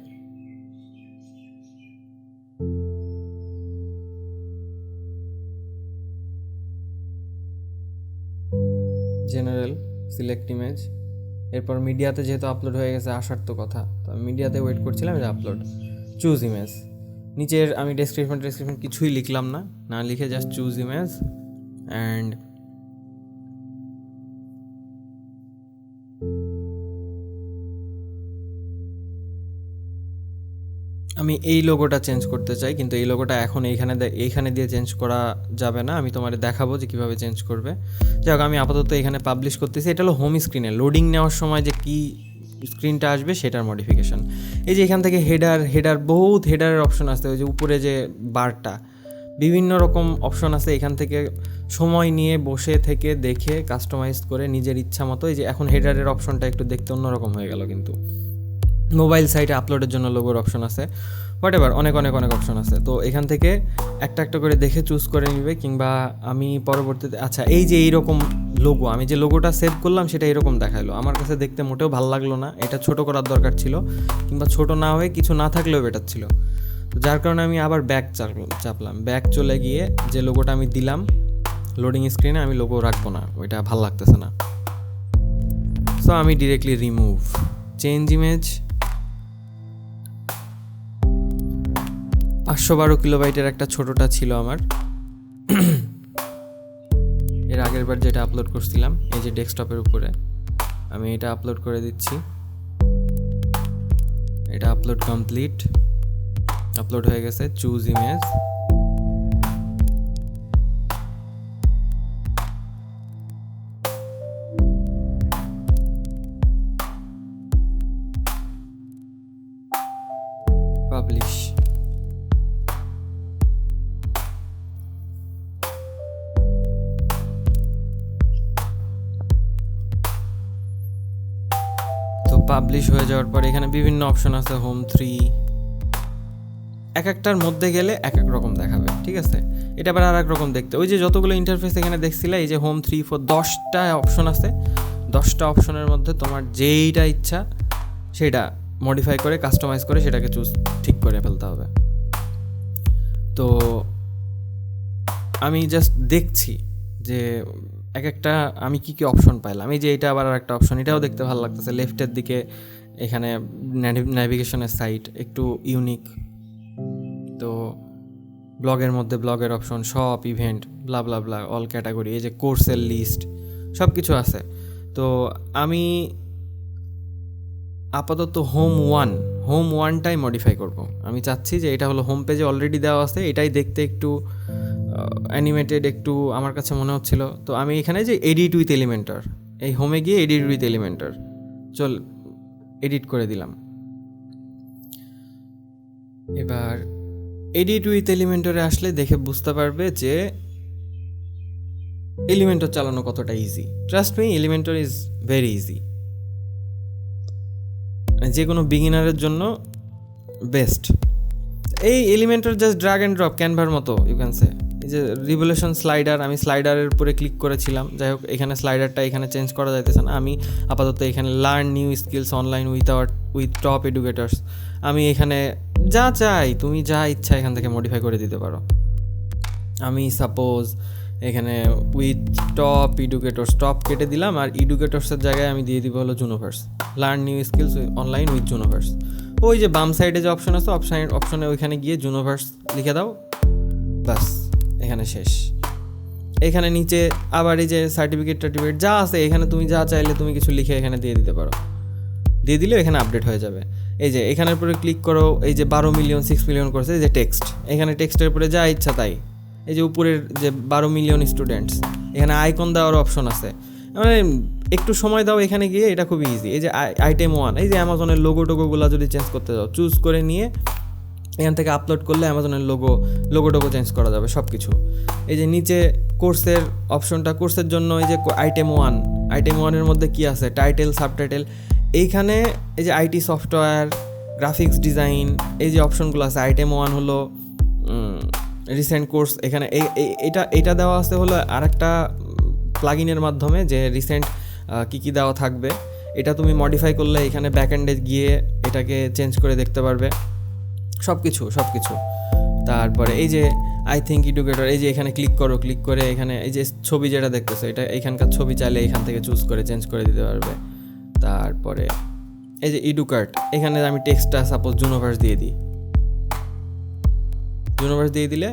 জেনারেল, সিলেক্ট ইমেজ, এরপর মিডিয়াতে যেহেতু আপলোড হয়ে গেছে আসার তো কথা, তো আমি মিডিয়াতে ওয়েট করছিলাম যে আপলোড, চুজ ইমেজ। নিচের আমি ডেসক্রিপশন কিছুই লিখলাম না লিখে জাস্ট চুজ ইমেজ অ্যান্ড আমি এই লোগোটা চেঞ্জ করতে চাই, কিন্তু এই লোগোটা এখন এইখানে দিয়ে চেঞ্জ করা যাবে না। আমি তোমাদের দেখাবো যে কীভাবে চেঞ্জ করবে। যাই হোক, আমি আপাতত এখানে পাবলিশ করতেছি। এটা হলো হোম স্ক্রিনে লোডিং নেওয়ার সময় যে কী স্ক্রিনটা আসবে সেটার মডিফিকেশান। এই যে এখান থেকে হেডার বহুত হেডারের অপশন আছে, ওই যে উপরে যে বারটা, বিভিন্ন রকম অপশন আছে। এখান থেকে সময় নিয়ে বসে থেকে দেখে কাস্টমাইজ করে নিজের ইচ্ছা মতো। এই যে এখন হেডারের অপশনটা একটু দেখতে অন্যরকম হয়ে গেল, কিন্তু মোবাইল সাইটে আপলোডের জন্য লোগোর অপশন আছে, হোয়াট এভার অনেক অপশন আছে। তো এখান থেকে একটা করে দেখে চুজ করে নিবে, কিংবা আমি পরবর্তীতে আচ্ছা এই যে এইরকম লোগো, আমি যে লোগোটা সেভ করলাম সেটা এরকম দেখালো, আমার কাছে দেখতে মোটেও ভালো লাগলো না। এটা ছোট করার দরকার ছিল, কিংবা ছোট না হয়ে কিছু না থাকলেও বেটার ছিল। তো যার কারণে আমি আবার চাপলাম, ব্যাক চলে গিয়ে যে লোগোটা আমি দিলাম লোডিং স্ক্রিনে, আমি লোগো রাখবো না, ওইটা ভালো লাগতেছে না। সো আমি ডিরেক্টলি রিমুভ, চেঞ্জ ইমেজ। 512 কিলোবাইটের একটা ছোটটা ছিল আমার, এর আগের বার যেটা আপলোড করছিলাম এই যে ডেস্কটপের উপরে, আমি এটা আপলোড করে দিচ্ছি। এটা আপলোড কমপ্লিট, আপলোড হয়ে গেছে। Choose image, publish. পাবলিশ হয়ে যাওয়ার পর এখানে বিভিন্ন অপশন আছে, হোম 3, এক একটার মধ্যে গেলে এক এক রকম দেখাবে, ঠিক আছে। এটা আবার আর এক রকম দেখতে, ওই যে যতগুলো ইন্টারফেস এখানে দেখছিলে, এই যে হোম 3, 4, 10টা অপশন আছে। 10টা অপশনের মধ্যে তোমার যেইটা ইচ্ছা সেটা মডিফাই করে কাস্টমাইজ করে সেটাকে ঠিক করে ফেলতে হবে। তো আমি জাস্ট দেখছি যে এক একটা আমি কি অপশন পাইলাম। এই যে এটা আবার আর একটা অপশন, এটাও দেখতে ভালো লাগতেছে। লেফটের দিকে এখানে ন্যাভিগেশনের সাইট একটু ইউনিক। তো ব্লগের মধ্যে ব্লগের অপশন, সব ইভেন্ট, ব্লা ব্লা ব্লা, অল ক্যাটাগরি, এই যে কোর্সের লিস্ট, সব কিছু আছে। তো আমি আপাতত হোম ওয়ানটাই মডিফাই করব। আমি চাচ্ছি যে এটা হলো হোম পেজে অলরেডি দেওয়া আছে, এটাই দেখতে একটু অ্যানিমেটেড একটু আমার কাছে মনে হচ্ছিল। তো আমি এখানে যে এডিট উইথ এলিমেন্টর, এই হোমে গিয়ে এডিট উইথ এলিমেন্টর এডিট করে দিলাম। এবার এডিট উইথ এলিমেন্টরে আসলে দেখে বুঝতে পারবে যে এলিমেন্টর চালানো কতটা easy. Trust me, Elementor is very easy, যে কোনো বিগিনারের জন্য বেস্ট। এই Elementor just drag and drop, ক্যানভার মতো ইউ ক্যান সে। এই যে রিভলিউশন স্লাইডার, আমি স্লাইডারের উপরে ক্লিক করেছিলাম, যাই হোক এখানে স্লাইডারটা এখানে চেঞ্জ করা যাইতেছে না। আমি আপাতত এখানে learn new skills online with top educators, আমি এখানে যা চাই তুমি যা ইচ্ছা এখান থেকে মডিফাই করে দিতে পারো। আমি সাপোজ এখানে উইথ টপ এডুকেটর্স, টপ কেটে দিলাম, আর এডুকেটর্সের জায়গায় আমি দিয়ে দিব হলো Junoverse, learn new skills online with Junoverse. ওই যে বাম সাইডে যে অপশন আছে, অপশনে ওইখানে গিয়ে জুনোভার্স লিখে দাও, বাস এখানে শেষ। এখানে নিচে আবার এই যে সার্টিফিকেট যা আছে এখানে তুমি যা চাইলে তুমি কিছু লিখে এখানে দিয়ে দিতে পারো, দিয়ে দিলেও এখানে আপডেট হয়ে যাবে। এই যে এখানের উপরে ক্লিক করো, এই যে 12 মিলিয়ন 6 মিলিয়ন করেছে, এই যে টেক্সট, এখানে টেক্সটের উপরে যা ইচ্ছা তাই। এই যে উপরের যে 12 মিলিয়ন স্টুডেন্টস, এখানে আইকন দেওয়ার অপশন আছে, মানে একটু সময় দাও এখানে গিয়ে, এটা খুবই ইজি। এই যে আইটেম 1, এই যে অ্যামাজনের টোগোগুলো যদি চেঞ্জ করতে যাও, চুজ করে নিয়ে এখান থেকে আপলোড করলে অ্যামাজনের টোগো চেঞ্জ করা যাবে সব কিছু। এই যে নিচে কোর্সের অপশনটা, কোর্সের জন্য এই যে আইটেম 1-এর মধ্যে কি আছে, টাইটেল, সাবটাইটেল। এইখানে এই যে আইটি সফটওয়্যার, গ্রাফিক্স ডিজাইন, এই যে অপশনগুলো আছে। আইটেম 1 হলো রিসেন্ট কোর্স, এখানে এটা দেওয়া আছে হলো আর একটা প্লাগইনের মাধ্যমে, যে রিসেন্ট কী দেওয়া থাকবে এটা তুমি মডিফাই করলে এখানে ব্যাকএন্ডে গিয়ে এটাকে চেঞ্জ করে দেখতে পারবে সব কিছু। তারপরে এই যে আই থিঙ্ক এডুকেটর, এই যে এখানে ক্লিক করো, ক্লিক করে এখানে এই যে ছবি যেটা দেখতেছো এটা এখানকার ছবি চাইলে এখান থেকে চুজ করে চেঞ্জ করে দিতে পারবে। তারপরে এই যে এডুকার্ট, এখানে আমি টেক্সটটা সাপোজ জুনোভার্স দিয়ে দিই, জুনোভার্স দিয়ে দিলে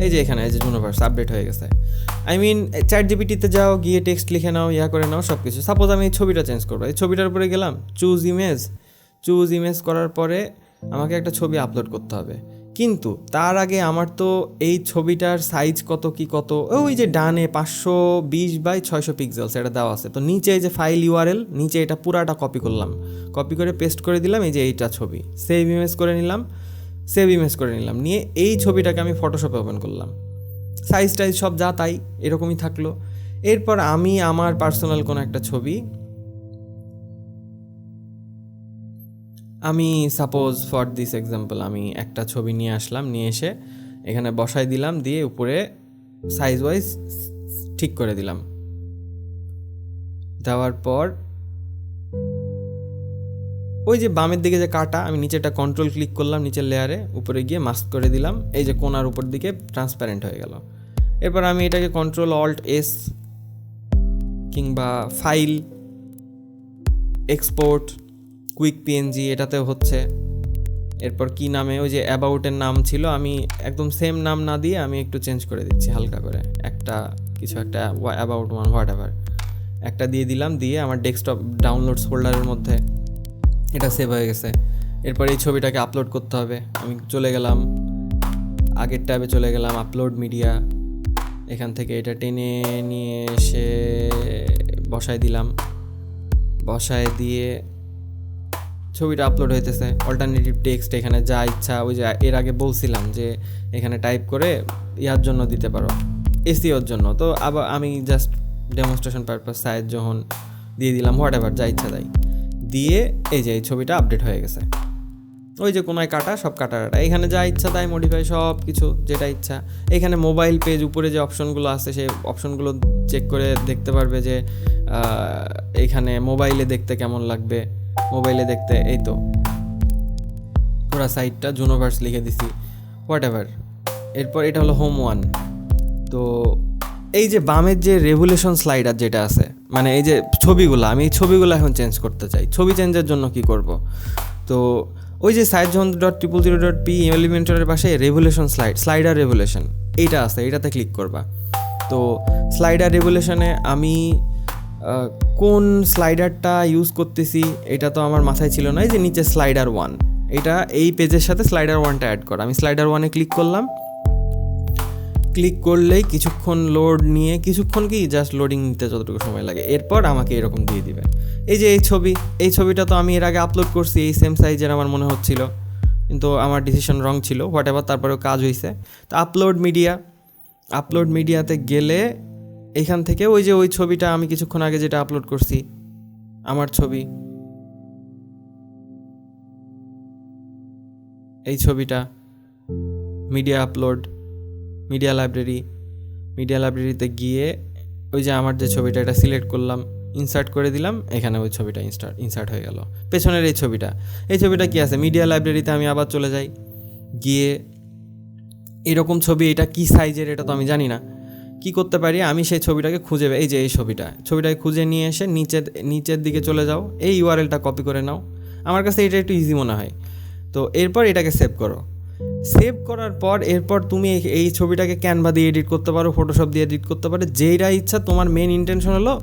এই যে এখানে এই যে জুনোভার্স আপডেট হয়ে গেছে। আই মিন চ্যাট জিপিটিতে যাও, গিয়ে টেক্সট লিখে নাও, করে নাও সব কিছু। সাপোজ আমি এই ছবিটা চেঞ্জ করবো, এই ছবিটার উপরে গেলাম, চুজ ইমেজ করার পরে আমাকে একটা ছবি আপলোড করতে হবে। কিন্তু তার আগে আমার তো এই ছবিটার সাইজ কত কি কত, ওই যে ডানে 520x600 পিক্সেলস এটা দেওয়া আছে। তো নিচে এই যে ফাইল ইউআরএল, নিচে এটা পুরাটা কপি করলাম, কপি করে পেস্ট করে দিলাম, এই যে এইটা ছবি সেভ ইমেজ করে নিলাম, নিয়ে এই ছবিটাকে আমি ফটোশপে ওপেন করলাম, সাইজ টাইজ সব যা তাই এরকমই থাকলো। এরপর আমি আমার পার্সোনাল কোনো একটা ছবি, আমি সাপোজ ফর দিস এক্সাম্পল আমি একটা ছবি নিয়ে আসলাম, নিয়ে এসে এখানে বসাই দিলাম, দিয়ে উপরে সাইজ ওয়াইজ ঠিক করে দিলাম। দেওয়ার পর ওই যে বামের দিকে যে কাটা, আমি নিচেটা কন্ট্রোল ক্লিক করলাম, নিচের লেয়ারে উপরে গিয়ে মাস্ক করে দিলাম, এই যে কোনার উপর দিকে ট্রান্সপারেন্ট হয়ে গেল। এরপর আমি এটাকে কন্ট্রোল অল্ট এস কিংবা ফাইল এক্সপোর্ট কুইক পিএনজি এটাতেও হচ্ছে। এরপর কি নামে, ওই যে অ্যাবাউটের নাম ছিল, আমি একদম সেম নাম না দিয়ে আমি একটু চেঞ্জ করে দিচ্ছি হালকা করে, একটা কিছু একটা অ্যাবাউট ওয়ান হোয়াট এভার একটা দিয়ে দিলাম, দিয়ে আমার ডেস্কটপ ডাউনলোডস ফোল্ডারের মধ্যে এটা সেভ হয়ে গেছে। এরপর এই ছবিটাকে আপলোড করতে হবে, আমি চলে গেলাম আগের ট্যাবে, চলে গেলাম আপলোড মিডিয়া, এখান থেকে এটা টেনে নিয়ে এসে বসায় দিলাম, বসায় দিয়ে ছবিটা আপলোড হইতেছে। অল্টারনেটিভ টেক্সট এখানে যা ইচ্ছা, ওই যে এর আগে বলছিলাম যে এখানে টাইপ করে ইয়ার জন্য দিতে পারো, এসিওর জন্য। তো আবার আমি জাস্ট ডেমনস্ট্রেশন পারপাস সাইজ যখন দিয়ে দিলাম, হোয়াট এভার যা ইচ্ছা তাই দিয়ে এই যে এই ছবিটা আপডেট হয়ে গেছে। ওই যে কোনায় কাটা সব কাটা, এখানে যা ইচ্ছা তাই মডিফাই সব কিছু যেটা ইচ্ছা। এখানে মোবাইল পেজ উপরে যে অপশনগুলো আছে সেই অপশনগুলো চেক করে দেখতে পারবে যে এখানে মোবাইলে দেখতে কেমন লাগবে, মোবাইলে দেখতে এই তো পুরা সাইটটা জুনোভার্স লিখে দিছি, হোয়াট এভার। এরপর এটা হলো হোম ওয়ান। তো এই যে বামের যে রেভুলেশন স্লাইডার যেটা আছে, মানে এই যে ছবিগুলো, আমি এই ছবিগুলো এখন চেঞ্জ করতে চাই। ছবি চেঞ্জের জন্য কি করব? তো ওই যে site.000.p এলিমেন্টরের পাশে রেভুলেশন স্লাইডার রেভুলেশন এইটা আছে, এইটাতে ক্লিক করবা। তো স্লাইডার রেভুলেশনে আমি কোন স্লাইডারটা ইউজ করতেছি এটা তো আমার মাথায় ছিল না। এই যে নিচে স্লাইডার ওয়ান, এটা এই পেজের সাথে স্লাইডার ওয়ানটা অ্যাড করা। আমি স্লাইডার ওয়ানে ক্লিক করলাম, ক্লিক করলেই কিছুক্ষণ লোড নিয়ে, কিছুক্ষণ কি জাস্ট লোডিং নিতে যতটুকু সময় লাগে, এরপর আমাকে এরকম দিয়ে দিবে। এই যে এই ছবিটা তো আমি এর আগে আপলোড করছি, এই সেম সাইজের আমার মনে হচ্ছিল, কিন্তু আমার ডিসিশন রং ছিল, হোয়াট এভার, তারপরেও কাজ হয়েছে। তো আপলোড মিডিয়াতে গেলে এখান থেকে ওই যে ওই ছবিটা আমি কিছুক্ষণ আগে যেটা আপলোড করছি, আমার ছবি, এই ছবিটা মিডিয়া লাইব্রেরিতে গিয়ে ওই যে আমার যে ছবিটা এটা সিলেক্ট করলাম, ইনসার্ট করে দিলাম, এখানে ওই ছবিটা ইনসার্ট হয়ে গেল। পেছনের এই ছবিটা কি আছে, মিডিয়া লাইব্রেরিতে আমি আবার চলে যাই, গিয়ে এরকম ছবি, এটা কি সাইজের এটা তো আমি জানি না, কি করতে পারি আমি সেই ছবিটাকে খুঁজে, এই যে এই ছবিটাকে খুঁজে নিয়ে এসে নিচের দিকে চলে যাও, এই ইউআরএলটা কপি করে নাও। আমার কাছে এটা একটু ইজি মনে হয়। তো এরপর এটাকে সেভ করার পর এরপর তুমি এই ছবিটাকে ক্যানভা দিয়ে এডিট করতে পারো, ফটোশপ দিয়ে এডিট করতে পারো, যেইটা ইচ্ছা। তোমার মেন ইন্টেনশন হলো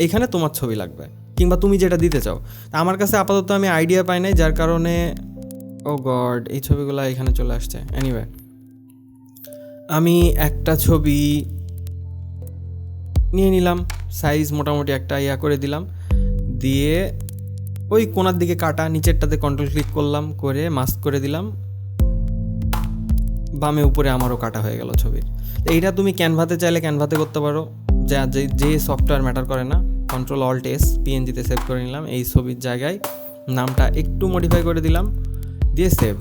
এইখানে তোমার ছবি লাগবে, কিংবা তুমি যেটা দিতে চাও। আমার কাছে আপাতত আমি আইডিয়া পাই নাই, যার কারণে ও গড এই ছবিগুলো এখানে চলে আসছে। এনিওয়ে, আমি একটা ছবি নিয়ে নিলাম, সাইজ মোটামুটি একটা করে দিলাম, দিয়ে ওই কোনার দিকে কাটা, নিচেরটাতে কন্ট্রোল ক্লিক করলাম, করে মাস্ক করে দিলাম, বামে উপরে আমারও কাটা হয়ে গেল ছবির। এইটা তুমি ক্যানভাতে চাইলে ক্যানভাতে করতে পারো, যে সফটওয়্যার ম্যাটার করে না। কন্ট্রোল অল্ট এস পিএনজিতে সেভ করে নিলাম, এই ছবির জায়গায় নামটা একটু মডিফাই করে দিলাম, দিয়ে সেভ।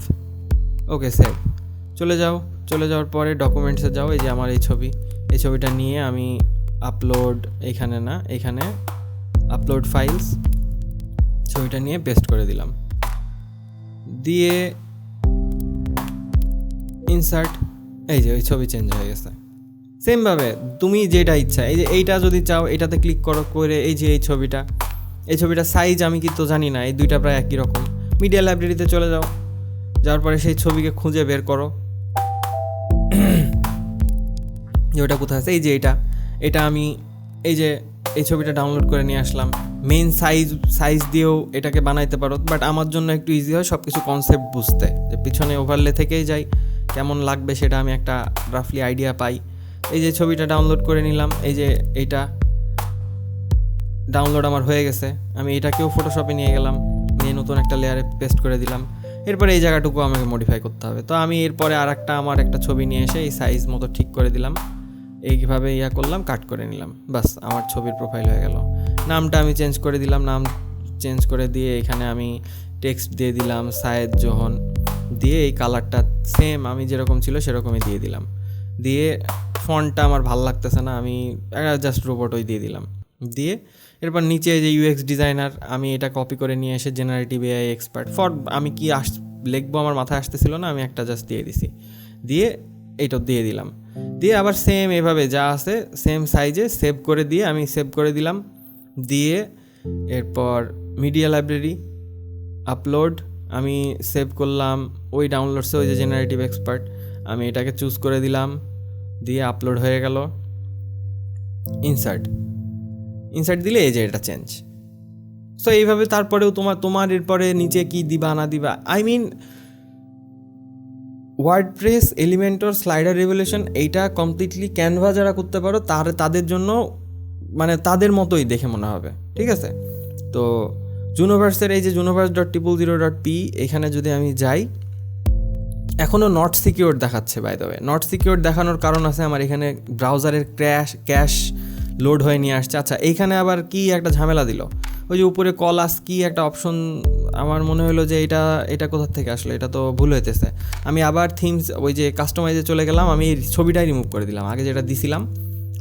ওকে, সেভ। চলে যাওয়ার পরে ডকুমেন্টসে যাও, এই যে আমার এই ছবিটা নিয়ে আমি এখানে আপলোড ফাইলস, ছবিটা নিয়ে পেস্ট করে দিলাম, দিয়ে ইনসার্ট, এই যে ওই ছবি চেঞ্জ হয়ে গেছে। সেমভাবে তুমি যেটা ইচ্ছা, এই যে এইটা যদি চাও এটাতে ক্লিক করো, করে এই যে এই ছবিটা সাইজ আমি কিন্তু জানি না, এই দুইটা প্রায় একই রকম। মিডিয়া লাইব্রেরিতে চলে যাও, যাওয়ার পরে সেই ছবিকে খুঁজে বের করো যে ওটা কোথায় আছে। এই যে এটা আমি এই যে এই ছবিটা ডাউনলোড করে নিয়ে আসলাম। মেইন সাইজ দিয়েও এটাকে বানাইতে পারো, বাট আমার জন্য একটু ইজি হয় সব কিছু কনসেপ্ট বুঝতে, যে পিছনে ওভারলে থেকেই যাই কেমন লাগবে সেটা আমি একটা রাফলি আইডিয়া পাই। এই যে ছবিটা ডাউনলোড করে নিলাম, এই যে এইটা ডাউনলোড আমার হয়ে গেছে। আমি এটাকেও ফটোশপে নিয়ে গেলাম, নিয়ে নতুন একটা লেয়ারে পেস্ট করে দিলাম। এরপরে এই জায়গাটুকু আমাকে মডিফাই করতে হবে। তো আমি এরপরে আমার একটা ছবি নিয়ে এসে এই সাইজ মতো ঠিক করে দিলাম, এইভাবে করলাম, কাট করে নিলাম, বাস আমার ছবির প্রোফাইল হয়ে গেল। নামটা আমি চেঞ্জ করে দিলাম, নাম চেঞ্জ করে দিয়ে এখানে আমি টেক্সট দিয়ে দিলাম সায়েদ জোহন, দিয়ে এই কালারটা সেম আমি যেরকম ছিল সেরকমই দিয়ে দিলাম। দিয়ে ফন্টটা আমার ভালো লাগতেছে না, আমি জাস্ট রোবটই দিয়ে দিলাম। দিয়ে এরপর নিচে যে ইউএক্স ডিজাইনার, আমি এটা কপি করে নিয়ে এসে জেনারেটিভ এআই এক্সপার্ট ফর, আমি কি লিখবো আমার মাথায় আসতেছিল না, আমি একটা জাস্ট দিয়ে দিছি, দিয়ে এইটা দিয়ে দিলাম। দিয়ে আবার সেম এভাবে যা আছে সেম সাইজে সেভ করে দিয়ে আমি সেভ করে দিলাম। দিয়ে এরপর মিডিয়া লাইব্রেরি আপলোড, আমি সেভ করলাম ওই ডাউনলোডসে, ওই যে জেনারেটিভ এক্সপার্ট, আমি এটাকে চুজ করে দিলাম, দিয়ে আপলোড হয়ে গেল। ইনসার্ট দিলে এই যে এটা চেঞ্জ। সো এইভাবে তারপরেও তোমার এরপরে নিচে কি দিবা না দিবা, I mean WordPress, Elementor, slider revolution, এইটা কমপ্লিটলি ক্যানভা যারা করতে পারো তাদের জন্য মানে তাদের মতোই দেখে মনে হবে, ঠিক আছে। তো জুনোভার্সের এই যে junoverse.000.p এখানে যদি আমি যাই, এখনও নট সিকিউর দেখাচ্ছে। By the way, not secure দেখানোর কারণ আছে, আমার এখানে ব্রাউজারের ক্যাশ লোড হয়ে নিয়ে আসছে। আচ্ছা, এইখানে আবার কি একটা ঝামেলা দিল, ওই যে উপরে কলাস কি একটা অপশন, আমার মনে হলো যে এটা কোথা থেকে আসলো, এটা তো ভুল হইতেছে। আমি আবার থিমস ওই যে কাস্টমাইজে চলে গেলাম, আমি এই ছবিটাই রিমুভ করে দিলাম, আগে যেটা দিছিলাম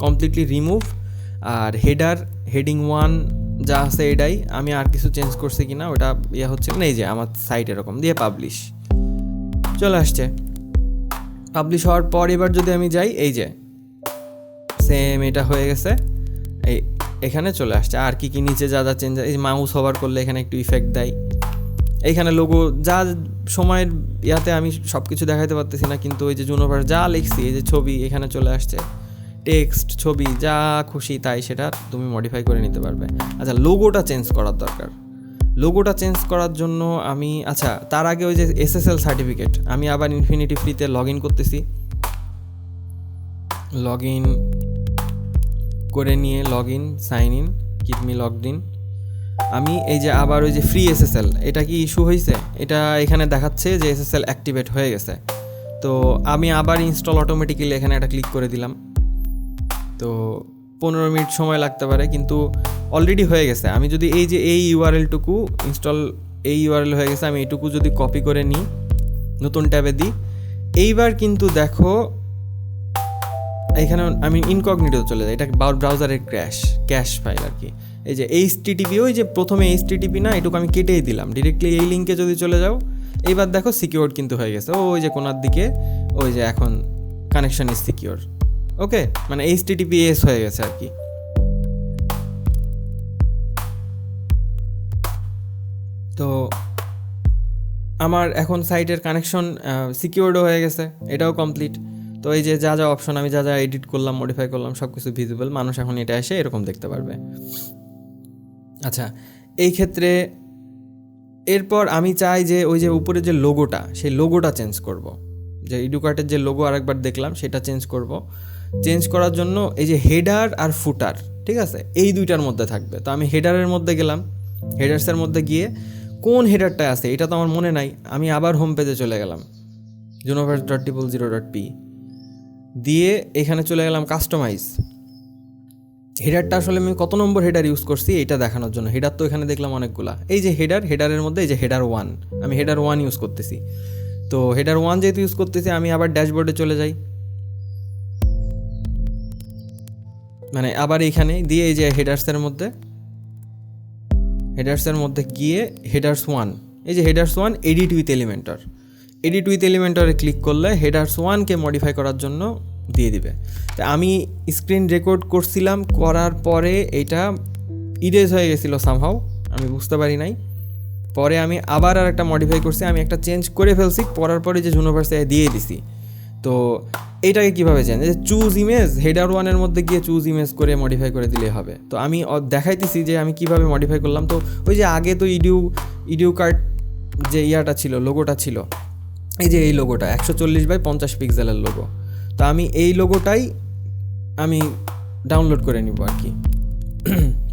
কমপ্লিটলি রিমুভ। আর হেডিং 1 যা আছে এটাই, আমি আর কিছু চেঞ্জ করছি কিনা ওটা হচ্ছে না। এই যে আমার সাইট এরকম দিয়ে পাবলিশ চলে আসছে। পাবলিশ হওয়ার পর এবার যদি আমি যাই, এই যে সেম এটা হয়ে গেছে, এখানে চলে আসছে। আর কি নিচে যা চেঞ্জ, এই মাউস হোভার করলে এখানে একটু ইফেক্ট দেয়, এইখানে লোগো যা সময়ের আমি সব কিছু দেখাইতে পারতেছি না, কিন্তু ওই যে জুনোভার্স যা লিখছি, এই যে ছবি এখানে চলে আসছে, টেক্সট, ছবি যা খুশি তাই সেটা তুমি মডিফাই করে নিতে পারবে। আচ্ছা, লোগোটা চেঞ্জ করার দরকার। লোগোটা চেঞ্জ করার জন্য আমি তার আগে ওই যে SSL সার্টিফিকেট, আমি আবার ইনফিনিটি ফ্রিতে লগ ইন করতেছি। লগ ইন করে নিয়ে sign in, keep me logged in. আমি এই যে আবার ওই যে ফ্রি SSL, এটা কি ইস্যু হয়েছে, এটা এখানে দেখাচ্ছে যে SSL অ্যাক্টিভেট হয়ে গেছে। তো আমি আবার ইনস্টল অটোমেটিক্যালি এখানে একটা ক্লিক করে দিলাম। তো 15 মিনিট সময় লাগতে পারে, কিন্তু অলরেডি হয়ে গেছে। আমি যদি এই যে এই ইউআরএলটুকু ইউআরএল হয়ে গেছে, আমি এইটুকু যদি কপি করে নিই, নতুন ট্যাবে দিই, এইবার কিন্তু দেখো এখানে আমি ইনকগনিটো চলে যাই, এটা ব্রাউজারের ক্যাশ ফাইল আর কি। এই যে HTTP, ওই যে প্রথমে HTTP না, এটুকু আমি কেটেই দিলাম, ডিরেক্টলি এই লিঙ্কে যদি চলে যাও, এইবার দেখো সিকিউরড কিন্তু হয়ে গেছে। ওই যে কোনার দিকে ওই যে এখন কানেকশন ইজ সিকিউর, ওকে, মানে HTTPS হয়ে গেছে আর কি। তো আমার এখন সাইটের কানেকশন সিকিউরডও হয়ে গেছে, এটাও কমপ্লিট। তো এই যে যা অপশন আমি যা এডিট করলাম, মডিফাই করলাম, সব কিছু ভিজিবল, মানুষ এখন এটা এসে এরকম দেখতে পারবে। আচ্ছা, এই ক্ষেত্রে এরপর আমি চাই যে ওই যে উপরে যে লোগোটা, সেই লোগোটা চেঞ্জ করব। যে ইডুকার্টের যে লোগো আরেকবার দেখলাম সেটা চেঞ্জ করব। চেঞ্জ করার জন্য এই যে হেডার আর ফুটার, ঠিক আছে, এই দুইটার মধ্যে থাকবে। তো আমি হেডারের মধ্যে গেলাম, হেডার্সের মধ্যে গিয়ে কোন হেডারটা আছে এটা তো আমার মনে নাই, আমি আবার হোম পেজে চলে গেলাম, junoverse.000.p দিয়ে এখানে চলে গেলাম কাস্টমাইজ। হেডারটা আসলে আমি কত নম্বর হেডার ইউজ করছি এটা দেখানোর জন্য। হেডার তো এখানে দেখলাম অনেকগুলা, এই যে হেডারের মধ্যে এই যে হেডার 1, আমি হেডার 1 ইউজ করতেছি। তো হেডার 1 যেহেতু ইউজ করতেছি, আমি আবার ড্যাশবোর্ডে চলে যাই, মানে আবার এইখানে দিয়ে এই যে হেডার্সের মধ্যে গিয়ে হেডার্স 1, এই যে headers 1 edit with Elementor, edit with এলিমেন্টরে ক্লিক করলে হেডার্স 1কে মডিফাই করার জন্য দিয়ে দিবে। তো আমি স্ক্রিন রেকর্ড করছিলাম, করার পরে এটা ইরেজ হয়ে গেছিলো সামহাও, আমি বুঝতে পারি নাই। পরে আমি আবার আর একটা মডিফাই করছি, আমি একটা চেঞ্জ করে ফেলছি, করার পরে যে জুনোভার্সে দিয়ে দিছি। তো এইটাকে কীভাবে চেঞ্জ, যে চুজ ইমেজ হেডার 1-এর মধ্যে গিয়ে চুজ ইমেজ করে মডিফাই করে দিলেই হবে। তো আমি দেখাইতেছি যে আমি কিভাবে মডিফাই করলাম। তো ওই যে আগে তো ইডিউ কার্ড যে ইয়াটা ছিল, লোগোটা ছিল, এই যে এই লোগোটা 140x50 পিক্সেলের লোগো। তো আমি এই লোগোটাই আমি ডাউনলোড করে নিব আর কি,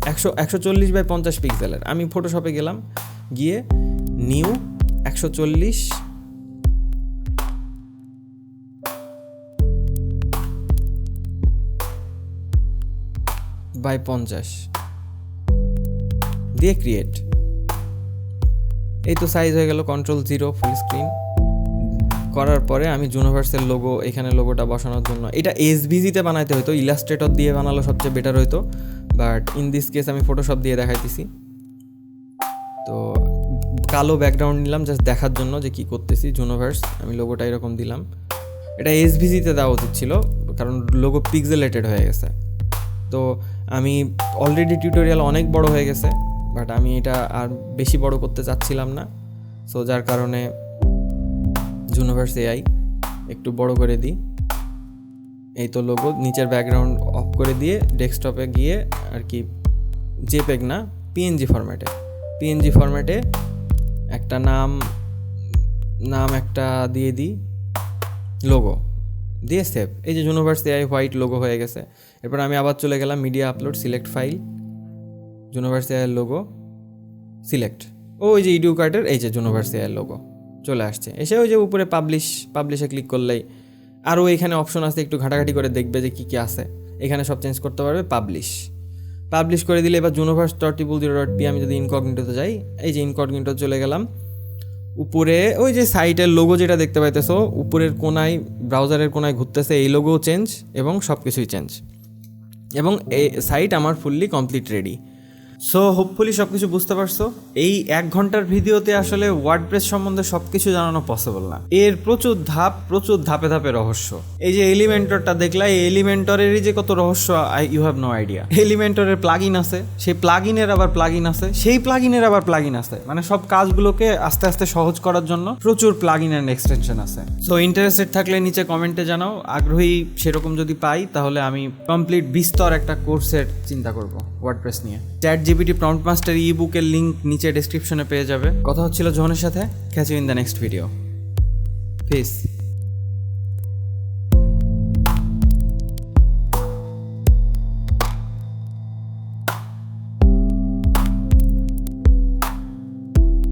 140x50 পিক্সেলের। আমি ফটোশপে গেলাম, গিয়ে নিউ 140x50 দিয়ে ক্রিয়েট। এই তো সাইজ হয়ে গেল, Ctrl+0 ফুল স্ক্রিন করার পরে আমি জুনোভার্সের লোগো, এখানে লোগোটা বসানোর জন্য এটা এসভিজিতে বানাইতে হতো, ইলাস্ট্রেটর দিয়ে বানালো সবচেয়ে বেটার হইতো, বাট ইন দিস কেস আমি ফটোশপ দিয়ে দেখাইতেছি। তো কালো ব্যাকগ্রাউন্ড নিলাম জাস্ট দেখার জন্য যে কী করতেছি। জুনোভার্স আমি লোগোটা এরকম দিলাম, এটা এসভিজিতে দেওয়া উচিত ছিল কারণ লোগো পিক্সেলেটেড হয়ে গেছে। তো আমি অলরেডি টিউটোরিয়াল অনেক বড় হয়ে গেছে, বাট আমি এটা আর বেশি বড় করতে চাচ্ছিলাম না। সো যার কারণে জুনোভার্স এআই একটু বড় করে দিই। এই তো লোগো, নিচের ব্যাকগ্রাউন্ড অফ করে দিয়ে ডেস্কটপে গিয়ে আর কি, জেপেগ না পিএনজি ফরম্যাটে একটা নাম একটা দিয়ে দিই, লোগো দিয়ে সেভ। এই যে জুনোভার্স এআই হোয়াইট লোগো হয়ে গেছে। এরপর আমি আবার চলে গেলাম media upload, select file, Junoverse AI logo select, ওই যে ইডিউ কার্ডের এই যে জুনোভার্স এআই লোগো চলে আসছে। এসে ওই যে উপরে পাবলিশে ক্লিক করলেই আরও এখানে অপশন আছে, একটু ঘাটাঘাটি করে দেখবে যে কী কী আছে, এখানে সব চেঞ্জ করতে পারবে। পাবলিশ করে দিলে এবার juniverse.0.p আমি যদি ইনকগনিটোতে যাই, এই যে ইনকগনিটো চলে গেলাম, উপরে ওই যে সাইটের লোগো যেটা দেখতে পাইতেছো উপরের কোনায়, ব্রাউজারের কোনায় ঘুরতেছে, এই লোগো চেঞ্জ এবং সব কিছুই চেঞ্জ, এবং এই সাইট আমার fully complete ready. So hopefully সব কিছু বুঝতে পারছো। এই 1 ঘন্টার ভিডিওতে আসলে ওয়ার্ডপ্রেস সম্বন্ধে সব কিছু জানানো পসিবল না, এর প্রচুর ধাপে ধাপে রহস্য। এই যে এলিমেন্টরটা দেখলা, এই এলিমেন্টরেরই যে কত রহস্য, ইউ হ্যাভ নো আইডিয়া। এলিমেন্টরের প্লাগইন আছে, সেই প্লাগইনের আবার প্লাগইন আছে, সেই প্লাগইনের আবার প্লাগইন আছে, মানে সব কাজগুলোকে আস্তে আস্তে সহজ করার জন্য প্রচুর প্লাগইন অ্যান্ড এক্সটেনশন আছে। সো ইন্টারেস্টেড থাকলে নিচে কমেন্টে জানাও, আগ্রহী সেরকম যদি পাই তাহলে আমি কমপ্লিট বিস্তর একটা কোর্সের চিন্তা করব ওয়ার্ডপ্রেস নিয়ে। ChatGPT প্রম্পট মাস্টার ই-বুকের লিঙ্ক নিচে ডেসক্রিপশনে পেয়ে যাবে। কথা হচ্ছিল জোহনের সাথে, catch you in the next video. Piece.